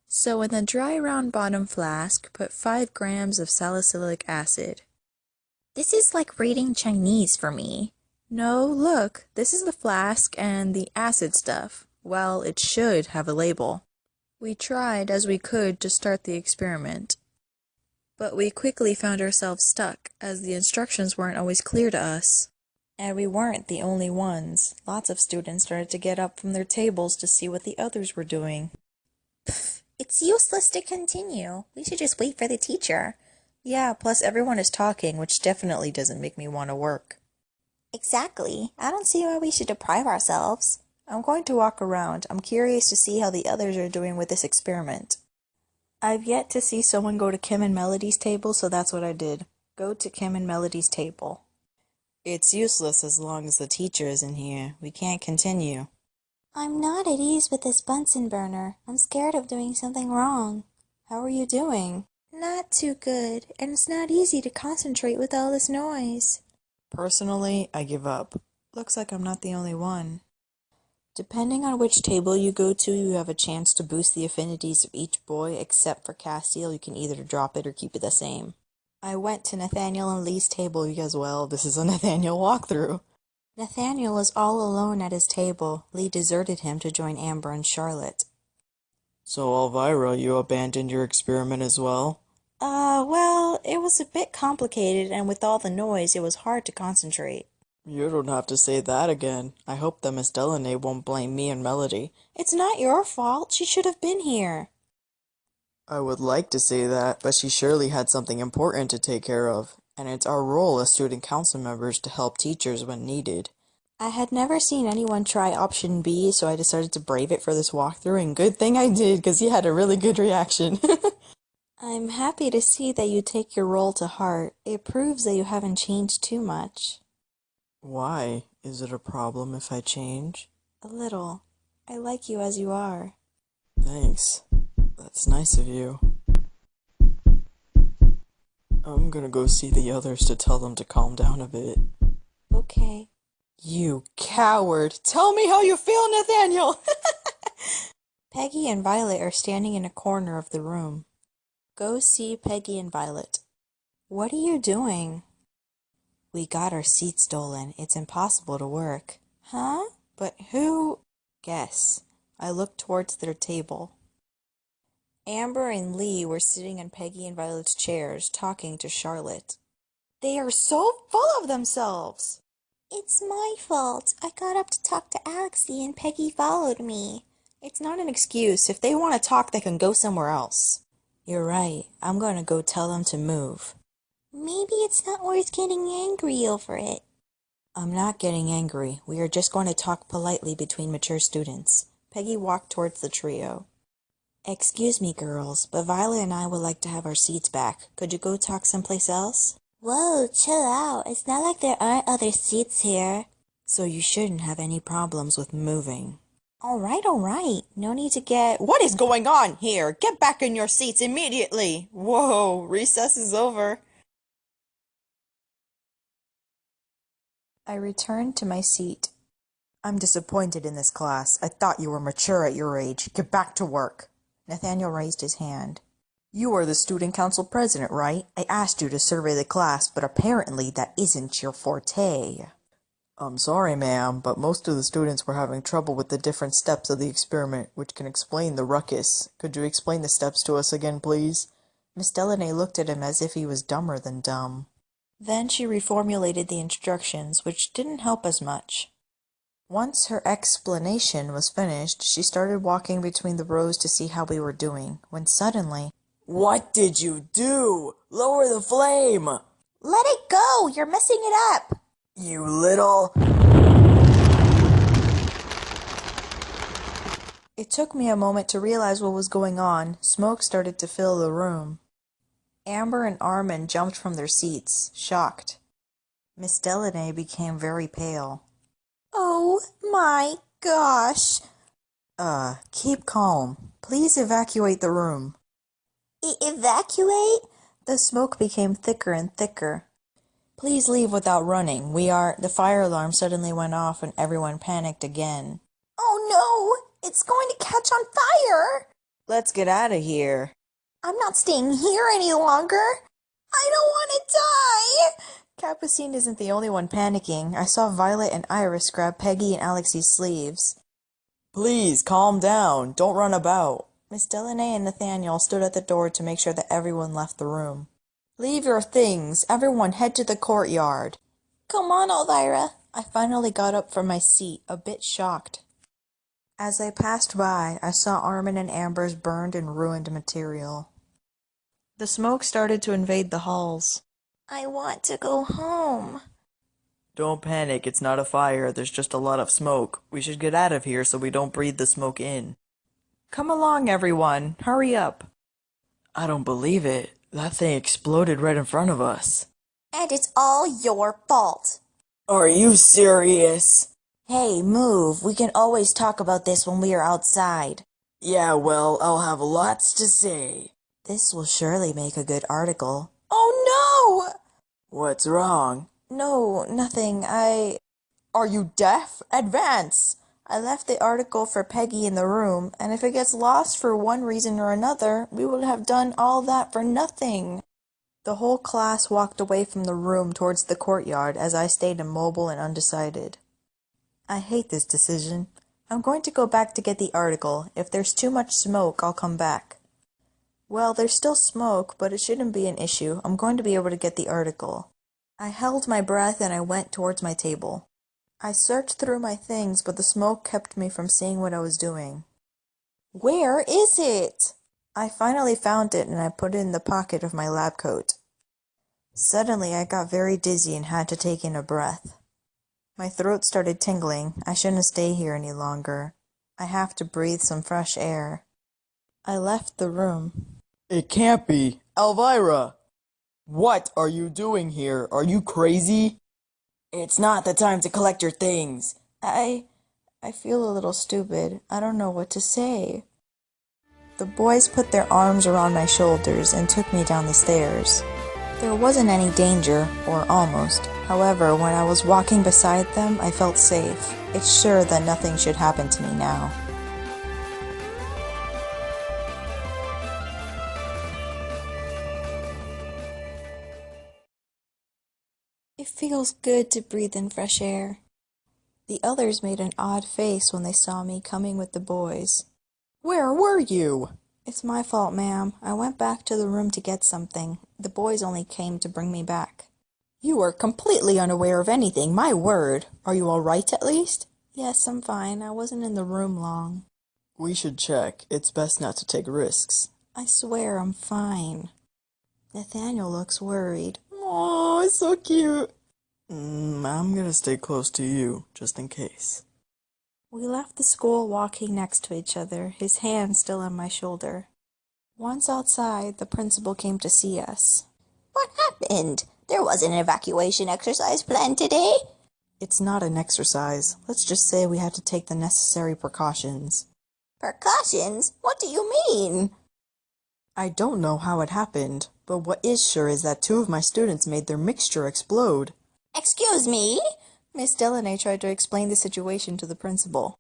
So in the dry round bottom flask, put 5 grams of salicylic acid. This is like reading Chinese for me. No, look, this is the flask and the acid stuff. Well, it should have a label. We tried as we could to start the experiment. But we quickly found ourselves stuck, as the instructions weren't always clear to us. And we weren't the only ones. Lots of students started to get up from their tables to see what the others were doing. Pfft, it's useless to continue. We should just wait for the teacher. Yeah, plus everyone is talking, which definitely doesn't make me want to work. Exactly. I don't see why we should deprive ourselves. I'm going to walk around. I'm curious to see how the others are doing with this experiment. I've yet to see someone go to Kim and Melody's table, so that's what I did. Go to Kim and Melody's table. It's useless as long as the teacher isn't here. We can't continue. I'm not at ease with this Bunsen burner. I'm scared of doing something wrong. How are you doing? Not too good, and it's not easy to concentrate with all this noise. Personally, I give up. Looks like I'm not the only one. Depending on which table you go to, you have a chance to boost the affinities of each boy, except for Castiel, you can either drop it or keep it the same. I went to Nathaniel and Lee's table because, well, this is a Nathaniel walkthrough. Nathaniel was all alone at his table. Lee deserted him to join Amber and Charlotte.
So, Elvira, you abandoned your experiment as well?
Well, it was a bit complicated, and with all the noise, it was hard to concentrate.
You don't have to say that again. I hope that Miss Delaney won't blame me and Melody.
It's not your fault. She should have been here.
I would like to say that, but she surely had something important to take care of, and it's our role as student council members to help teachers when needed. I had never seen anyone try option B, so I decided to brave it for this walkthrough, and good thing I did, because he had a really good reaction. I'm happy to see that you take your role to heart. It proves that you haven't changed too much. Why? Is it a problem if I change? A little.
I like you as you are.
Thanks. That's nice of you. I'm gonna go see the others to tell them to calm down a bit.
Okay.
You coward! Tell me how you feel, Nathaniel!
Peggy and Violet are standing in a corner of the room. Go see Peggy and Violet. What are you doing? We got our seat stolen. It's impossible to work. Huh? But who? Guess. I looked towards their table. Amber and Lee were sitting in Peggy and Violet's chairs, talking to Charlotte. They are so full of themselves! It's my fault. I got up to talk to Alexie and Peggy followed me. It's not an excuse. If they want to talk, they can go somewhere else. You're right. I'm going to go tell them to move. Maybe it's not worth getting angry over it. I'm not getting angry. We are just going to talk politely between mature students. Peggy walked towards the trio. Excuse me, girls, but Violet and I would like to have our seats back. Could you go talk someplace else? Whoa, chill out. It's not like there aren't other seats here. So you shouldn't have any problems with moving. All right. No need to get...
What is going on here? Get back in your seats immediately! Whoa, recess is over. I returned to my seat. I'm disappointed in this class. I thought you were mature at your age. Get back to work. Nathaniel raised his hand. You are the student council president, right? I asked you to survey the class, but apparently that isn't your forte.
I'm sorry, ma'am, but most of the students were having trouble with the different steps of the experiment, which can explain the ruckus. Could you explain the steps to us again, please?
Miss Delaney looked at him as if he was dumber than dumb. Then she reformulated the instructions, which didn't help as much. Once her explanation was finished, she started walking between the rows to see how we were doing, when suddenly...
What did you do? Lower the flame!
Let it go! You're messing it up!
You little...
It took me a moment to realize what was going on. Smoke started to fill the room. Amber and Armin jumped from their seats, shocked. Miss Delaney became very pale.
Oh my gosh!
Keep calm. Please evacuate the room.
Evacuate?
The smoke became thicker and thicker. Please leave without running. The fire alarm suddenly went off and everyone panicked again.
Oh no! It's going to catch on fire!
Let's get out of here.
I'm not staying here any longer. I don't want to die!
Capucine isn't the only one panicking. I saw Violet and Iris grab Peggy and Alexie's sleeves.
Please, calm down. Don't run about.
Miss Delaney and Nathaniel stood at the door to make sure that everyone left the room. Leave your things. Everyone head to the courtyard.
Come on, Elvira.
I finally got up from my seat, a bit shocked. As I passed by, I saw Armin and Amber's burned and ruined material. The smoke started to invade the halls.
I want to go home.
Don't panic, it's not a fire, there's just a lot of smoke. We should get out of here so we don't breathe the smoke in.
Come along, everyone. Hurry up.
I don't believe it. That thing exploded right in front of us.
And it's all your fault.
Are you serious?
Hey, move. We can always talk about this when we are outside.
Yeah, well, I'll have lots to say.
This will surely make a good article.
Oh no!
What's wrong?
No, nothing. Are you deaf? Advance! I left the article for Peggy in the room, and if it gets lost for one reason or another, we would have done all that for nothing. The whole class walked away from the room towards the courtyard as I stayed immobile and undecided. I hate this decision. I'm going to go back to get the article. If there's too much smoke, I'll come back. Well, there's still smoke, but it shouldn't be an issue. I'm going to be able to get the article. I held my breath and I went towards my table. I searched through my things, but the smoke kept me from seeing what I was doing. Where is it? I finally found it and I put it in the pocket of my lab coat. Suddenly, I got very dizzy and had to take in a breath. My throat started tingling. I shouldn't stay here any longer. I have to breathe some fresh air. I left the room.
It can't be. Elvira! What are you doing here? Are you crazy? It's not the time to collect your things.
I I feel a little stupid. I don't know what to say. The boys put their arms around my shoulders and took me down the stairs. There wasn't any danger, or almost. However, when I was walking beside them, I felt safe. It's sure that nothing should happen to me now. It feels good to breathe in fresh air. The others made an odd face when they saw me coming with the boys.
Where were you?
It's my fault, ma'am. I went back to the room to get something. The boys only came to bring me back.
You were completely unaware of anything, my word. Are you all right at least?
Yes, I'm fine. I wasn't in the room long.
We should check. It's best not to take risks.
I swear I'm fine. Nathaniel looks worried.
Aw, it's so cute. I'm gonna stay close to you, just in case.
We left the school walking next to each other, his hand still on my shoulder. Once outside, the principal came to see us.
What happened? There wasn't an evacuation exercise planned today?
It's not an exercise. Let's just say we had to take the necessary precautions.
Precautions? What do you mean?
I don't know how it happened, but what is sure is that 2 of my students made their mixture explode.
Excuse me?
Miss Delaney tried to explain the situation to the principal.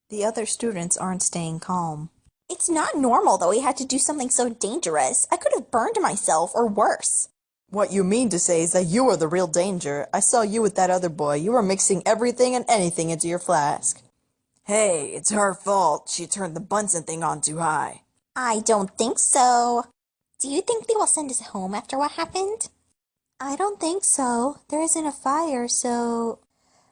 The other students aren't staying calm.
It's not normal that we had to do something so dangerous. I could have burned myself, or worse.
What you mean to say is that you are the real danger. I saw you with that other boy. You were mixing everything and anything into your flask. Hey, it's her fault. She turned the Bunsen thing on too high.
I don't think so. Do you think they will send us home after what happened?
I don't think so. There isn't a fire, so...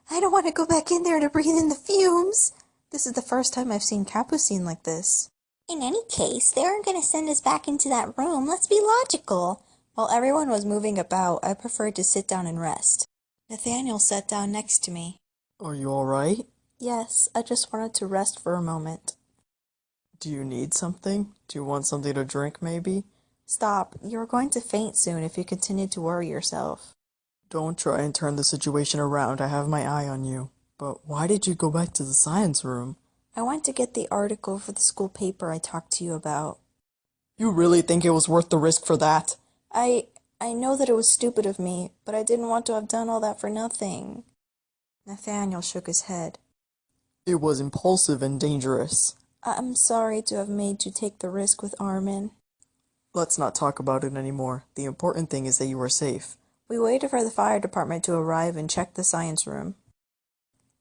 I don't want to go back in there to breathe in the fumes. This is the first time I've seen Capucine like this.
In any case, they aren't going to send us back into that room. Let's be logical.
While everyone was moving about, I preferred to sit down and rest. Nathaniel sat down next to me.
Are you alright?
Yes, I just wanted to rest for a moment.
Do you need something? Do you want something to drink, maybe?
Stop. You're going to faint soon if you continue to worry yourself.
Don't try and turn the situation around. I have my eye on you. But why did you go back to the science room?
I went to get the article for the school paper I talked to you about.
You really think it was worth the risk for that?
I know that it was stupid of me, but I didn't want to have done all that for nothing. Nathaniel shook his head.
It was impulsive and dangerous.
I'm sorry to have made you take the risk with Armin.
Let's not talk about it anymore. The important thing is that you are safe.
We waited for the fire department to arrive and checked the science room.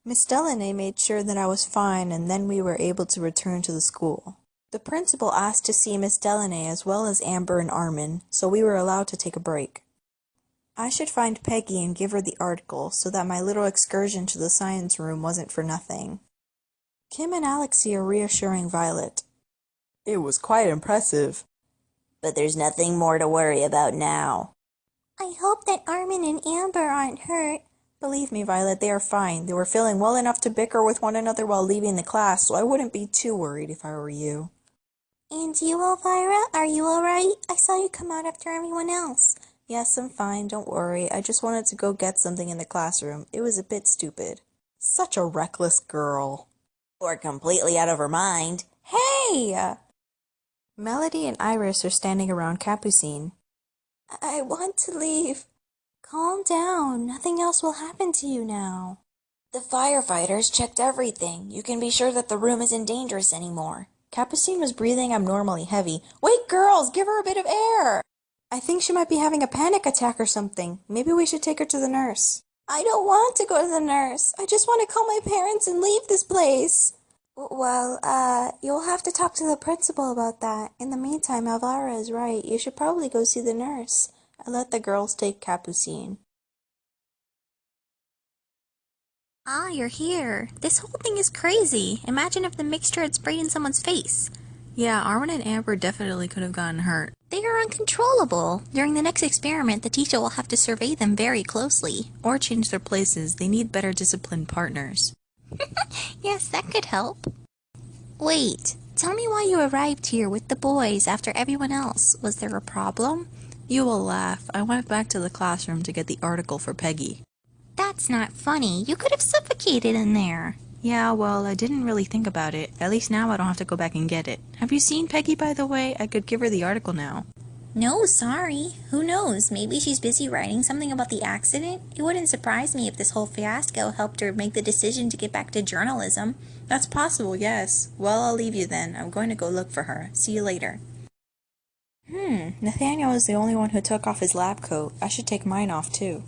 Miss Delaney made sure that I was fine, and then we were able to return to the school. The principal asked to see Miss Delaney as well as Amber and Armin, so we were allowed to take a break. I should find Peggy and give her the article so that my little excursion to the science room wasn't for nothing. Kim and Alexei are reassuring Violet.
It was quite impressive.
But there's nothing more to worry about now.
I hope that Armin and Amber aren't hurt. Believe me, Violet, they are fine. They were feeling well enough to bicker with one another while leaving the class, so I wouldn't be too worried if I were you. And you, Elvira? Are you alright? I saw you come out after everyone else. Yes, I'm fine, don't worry. I just wanted to go get something in the classroom. It was a bit stupid.
Such a reckless girl.
Or completely out of her mind.
Hey! Melody and Iris are standing around Capucine. I want to leave. Calm down. Nothing else will happen to you now.
The firefighters checked everything. You can be sure that the room isn't dangerous anymore.
Capucine was breathing abnormally heavy. Wait, girls! Give her a bit of air! I think she might be having a panic attack or something. Maybe we should take her to the nurse. I don't want to go to the nurse. I just want to call my parents and leave this place. Well, you'll have to talk to the principal about that. In the meantime, Elvira is right. You should probably go see the nurse. I let the girls take Capucine.
Ah, you're here. This whole thing is crazy. Imagine if the mixture had sprayed in someone's face.
Yeah, Armin and Amber definitely could have gotten hurt.
They are uncontrollable. During the next experiment, the teacher will have to survey them very closely.
Or change their places. They need better disciplined partners.
Yes, that could help. Wait, tell me why you arrived here with the boys after everyone else. Was there a problem?
You will laugh. I went back to the classroom to get the article for Peggy.
That's not funny. You could have suffocated in there.
Yeah, well, I didn't really think about it. At least now I don't have to go back and get it. Have you seen Peggy, by the way? I could give her the article now.
No, sorry. Who knows? Maybe she's busy writing something about the accident? It wouldn't surprise me if this whole fiasco helped her make the decision to get back to journalism.
That's possible, yes. Well, I'll leave you then. I'm going to go look for her. See you later. Nathaniel is the only one who took off his lab coat. I should take mine off, too.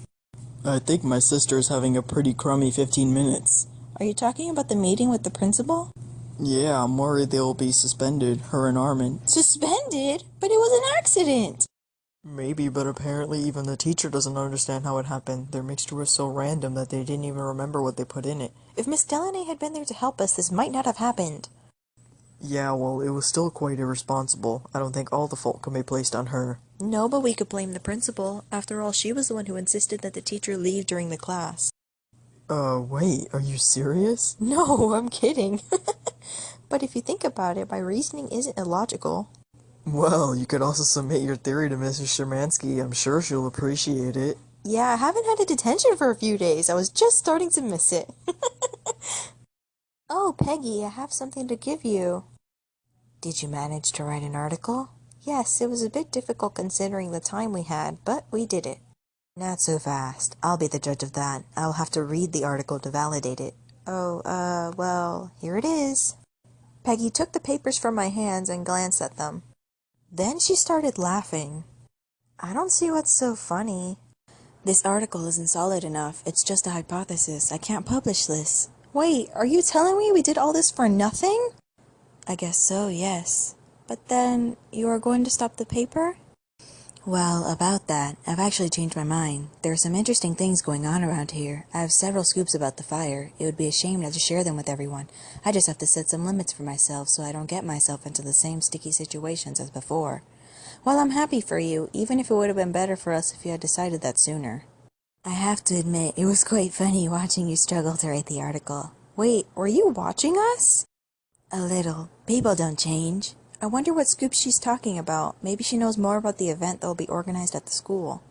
I think my sister's having a pretty crummy 15 minutes.
Are you talking about the meeting with the principal?
Yeah, I'm worried they'll be suspended, her and Armin.
Suspended? But it was an accident!
Maybe, but apparently even the teacher doesn't understand how it happened. Their mixture was so random that they didn't even remember what they put in it.
If Miss Delaney had been there to help us, this might not have happened.
Yeah, well, it was still quite irresponsible. I don't think all the fault can be placed on her.
No, but we could blame the principal. After all, she was the one who insisted that the teacher leave during the class.
Wait, are you serious?
No, I'm kidding. But if you think about it, my reasoning isn't illogical.
Well, you could also submit your theory to Mrs. Shermansky. I'm sure she'll appreciate it.
Yeah, I haven't had a detention for a few days. I was just starting to miss it. Oh, Peggy, I have something to give you. Did you manage to write an article? Yes, it was a bit difficult considering the time we had, but we did it. Not so fast. I'll be the judge of that. I'll have to read the article to validate it. Oh, well, here it is. Peggy took the papers from my hands and glanced at them. Then she started laughing. I don't see what's so funny. This article isn't solid enough. It's just a hypothesis. I can't publish this. Wait, are you telling me we did all this for nothing? I guess so, yes. But then, you are going to stop the paper? Well, about that, I've actually changed my mind. There are some interesting things going on around here. I have several scoops about the fire. It would be a shame not to share them with everyone. I just have to set some limits for myself so I don't get myself into the same sticky situations as before. Well, I'm happy for you, even if it would have been better for us if you had decided that sooner. I have to admit, it was quite funny watching you struggle to write the article. Wait, were you watching us? A little. People don't change. I wonder what scoop she's talking about. Maybe she knows more about the event that will be organized at the school.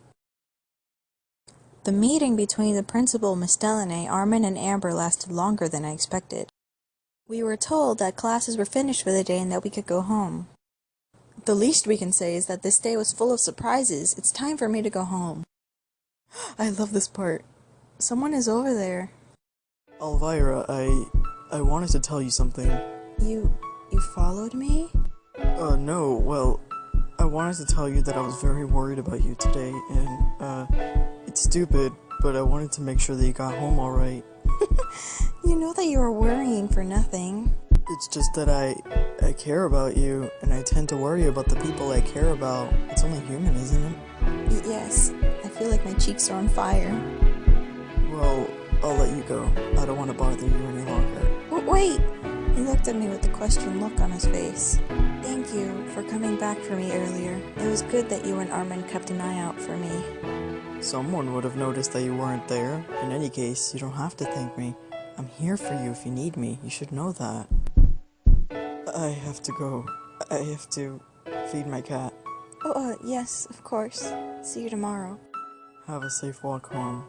The meeting between the principal, Miss Delaney, Armin, and Amber lasted longer than I expected. We were told that classes were finished for the day and that we could go home. The least we can say is that this day was full of surprises. It's time for me to go home. I love this part. Someone is over there.
Elvira, I wanted to tell you something.
You followed me?
No, well, I wanted to tell you that I was very worried about you today, and, it's stupid, but I wanted to make sure that you got home alright.
You know that you were worrying for nothing.
It's just that I care about you, and I tend to worry about the people I care about. It's only human, isn't it?
Yes, I feel like my cheeks are on fire.
Well, I'll let you go. I don't want to bother you any longer.
Wait! He looked at me with a questioned look on his face. Thank you for coming back for me earlier. It was good that you and Armin kept an eye out for me.
Someone would have noticed that you weren't there. In any case, you don't have to thank me. I'm here for you if you need me. You should know that. I have to go. I have to feed my cat.
Oh, yes, of course. See you tomorrow.
Have a safe walk home.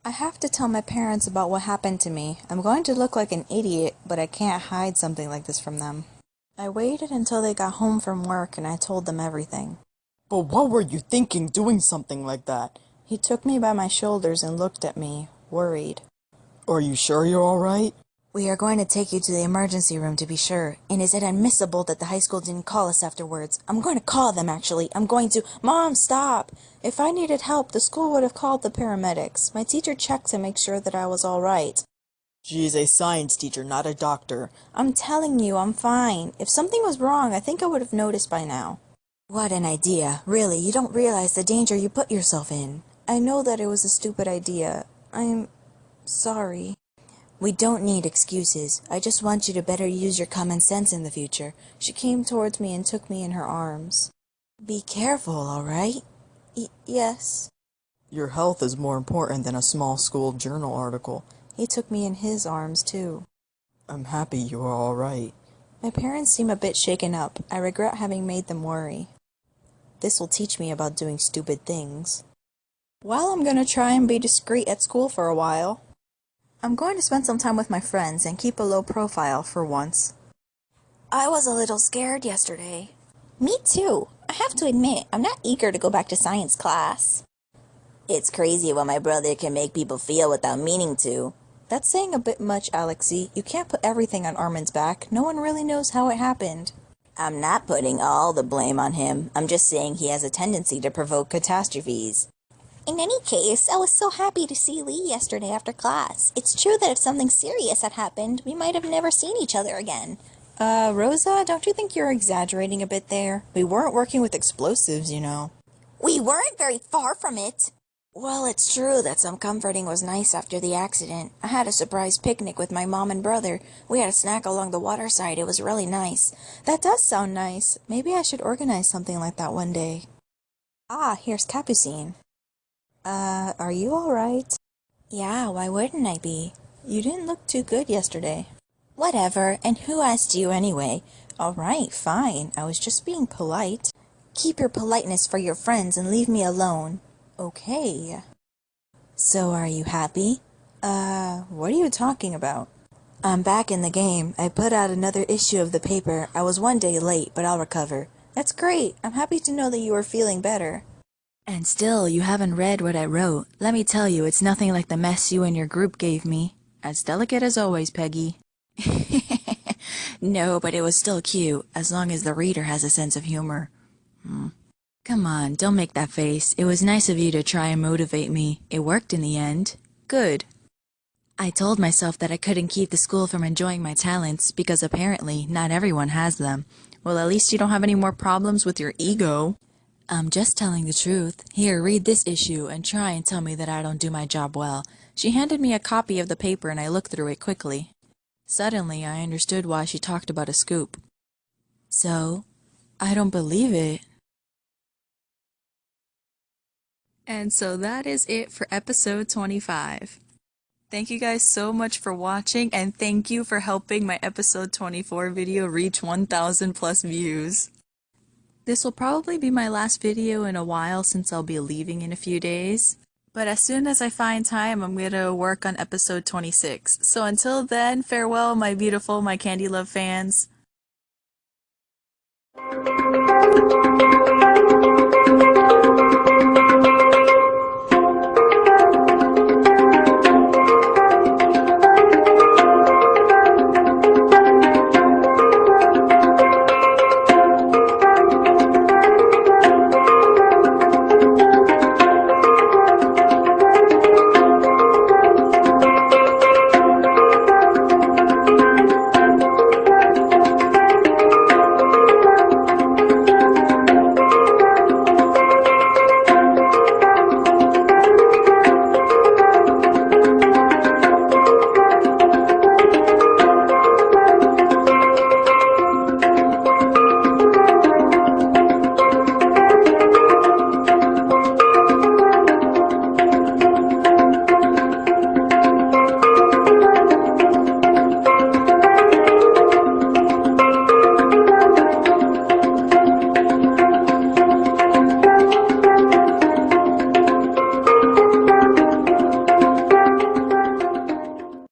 I have to tell my parents about what happened to me. I'm going to look like an idiot, but I can't hide something like this from them. I waited until they got home from work and I told them everything.
But what were you thinking doing something like that?
He took me by my shoulders and looked at me, worried.
Are you sure you're alright?
We are going to take you to the emergency room to be sure. And is it admissible that the high school didn't call us afterwards? I'm going to call them, actually. I'm going to... Mom, stop! If I needed help, the school would have called the paramedics. My teacher checked to make sure that I was all right.
She is a science teacher, not a doctor.
I'm telling you, I'm fine. If something was wrong, I think I would have noticed by now. What an idea. Really, you don't realize the danger you put yourself in. I know that it was a stupid idea. I'm sorry. We don't need excuses. I just want you to better use your common sense in the future. She came towards me and took me in her arms. Be careful, all right? Yes.
Your health is more important than a small school journal article.
He took me in his arms, too.
I'm happy you are alright.
My parents seem a bit shaken up. I regret having made them worry. This will teach me about doing stupid things. Well, I'm gonna try and be discreet at school for a while. I'm going to spend some time with my friends and keep a low profile for once.
I was a little scared yesterday.
Me too. I have to admit, I'm not eager to go back to science class.
It's crazy what my brother can make people feel without meaning to.
That's saying a bit much, Alexi. You can't put everything on Armin's back. No one really knows how it happened.
I'm not putting all the blame on him. I'm just saying he has a tendency to provoke catastrophes.
In any case, I was so happy to see Lee yesterday after class. It's true that if something serious had happened, we might have never seen each other again.
Rosa, don't you think you're exaggerating a bit there? We weren't working with explosives, you know.
We weren't very far from it.
Well, it's true that some comforting was nice after the accident. I had a surprise picnic with my mom and brother. We had a snack along the waterside. It was really nice.
That does sound nice. Maybe I should organize something like that one day. Ah, here's Capucine. Are you alright?
Yeah, why wouldn't I be?
You didn't look too good yesterday.
Whatever, and who asked you anyway?
Alright, fine. I was just being polite.
Keep your politeness for your friends and leave me alone.
Okay.
So are you happy?
What are you talking about?
I'm back in the game. I put out another issue of the paper. I was one day late, but I'll recover.
That's great. I'm happy to know that you are feeling better.
And still, you haven't read what I wrote. Let me tell you, it's nothing like the mess you and your group gave me.
As delicate as always, Peggy.
No, but it was still cute, as long as the reader has a sense of humor. Come on, don't make that face. It was nice of you to try and motivate me. It worked in the end.
Good.
I told myself that I couldn't keep the school from enjoying my talents, because apparently not everyone has them.
Well, at least you don't have any more problems with your ego.
I'm just telling the truth. Here, read this issue and try and tell me that I don't do my job well.
She handed me a copy of the paper and I looked through it quickly. Suddenly, I understood why she talked about a scoop.
So? I don't believe it.
And so that is it for episode 25. Thank you guys so much for watching, and thank you for helping my episode 24 video reach 1,000 plus views. This will probably be my last video in a while since I'll be leaving in a few days. But as soon as I find time, I'm gonna work on episode 26. So until then, farewell my beautiful My Candy Love fans.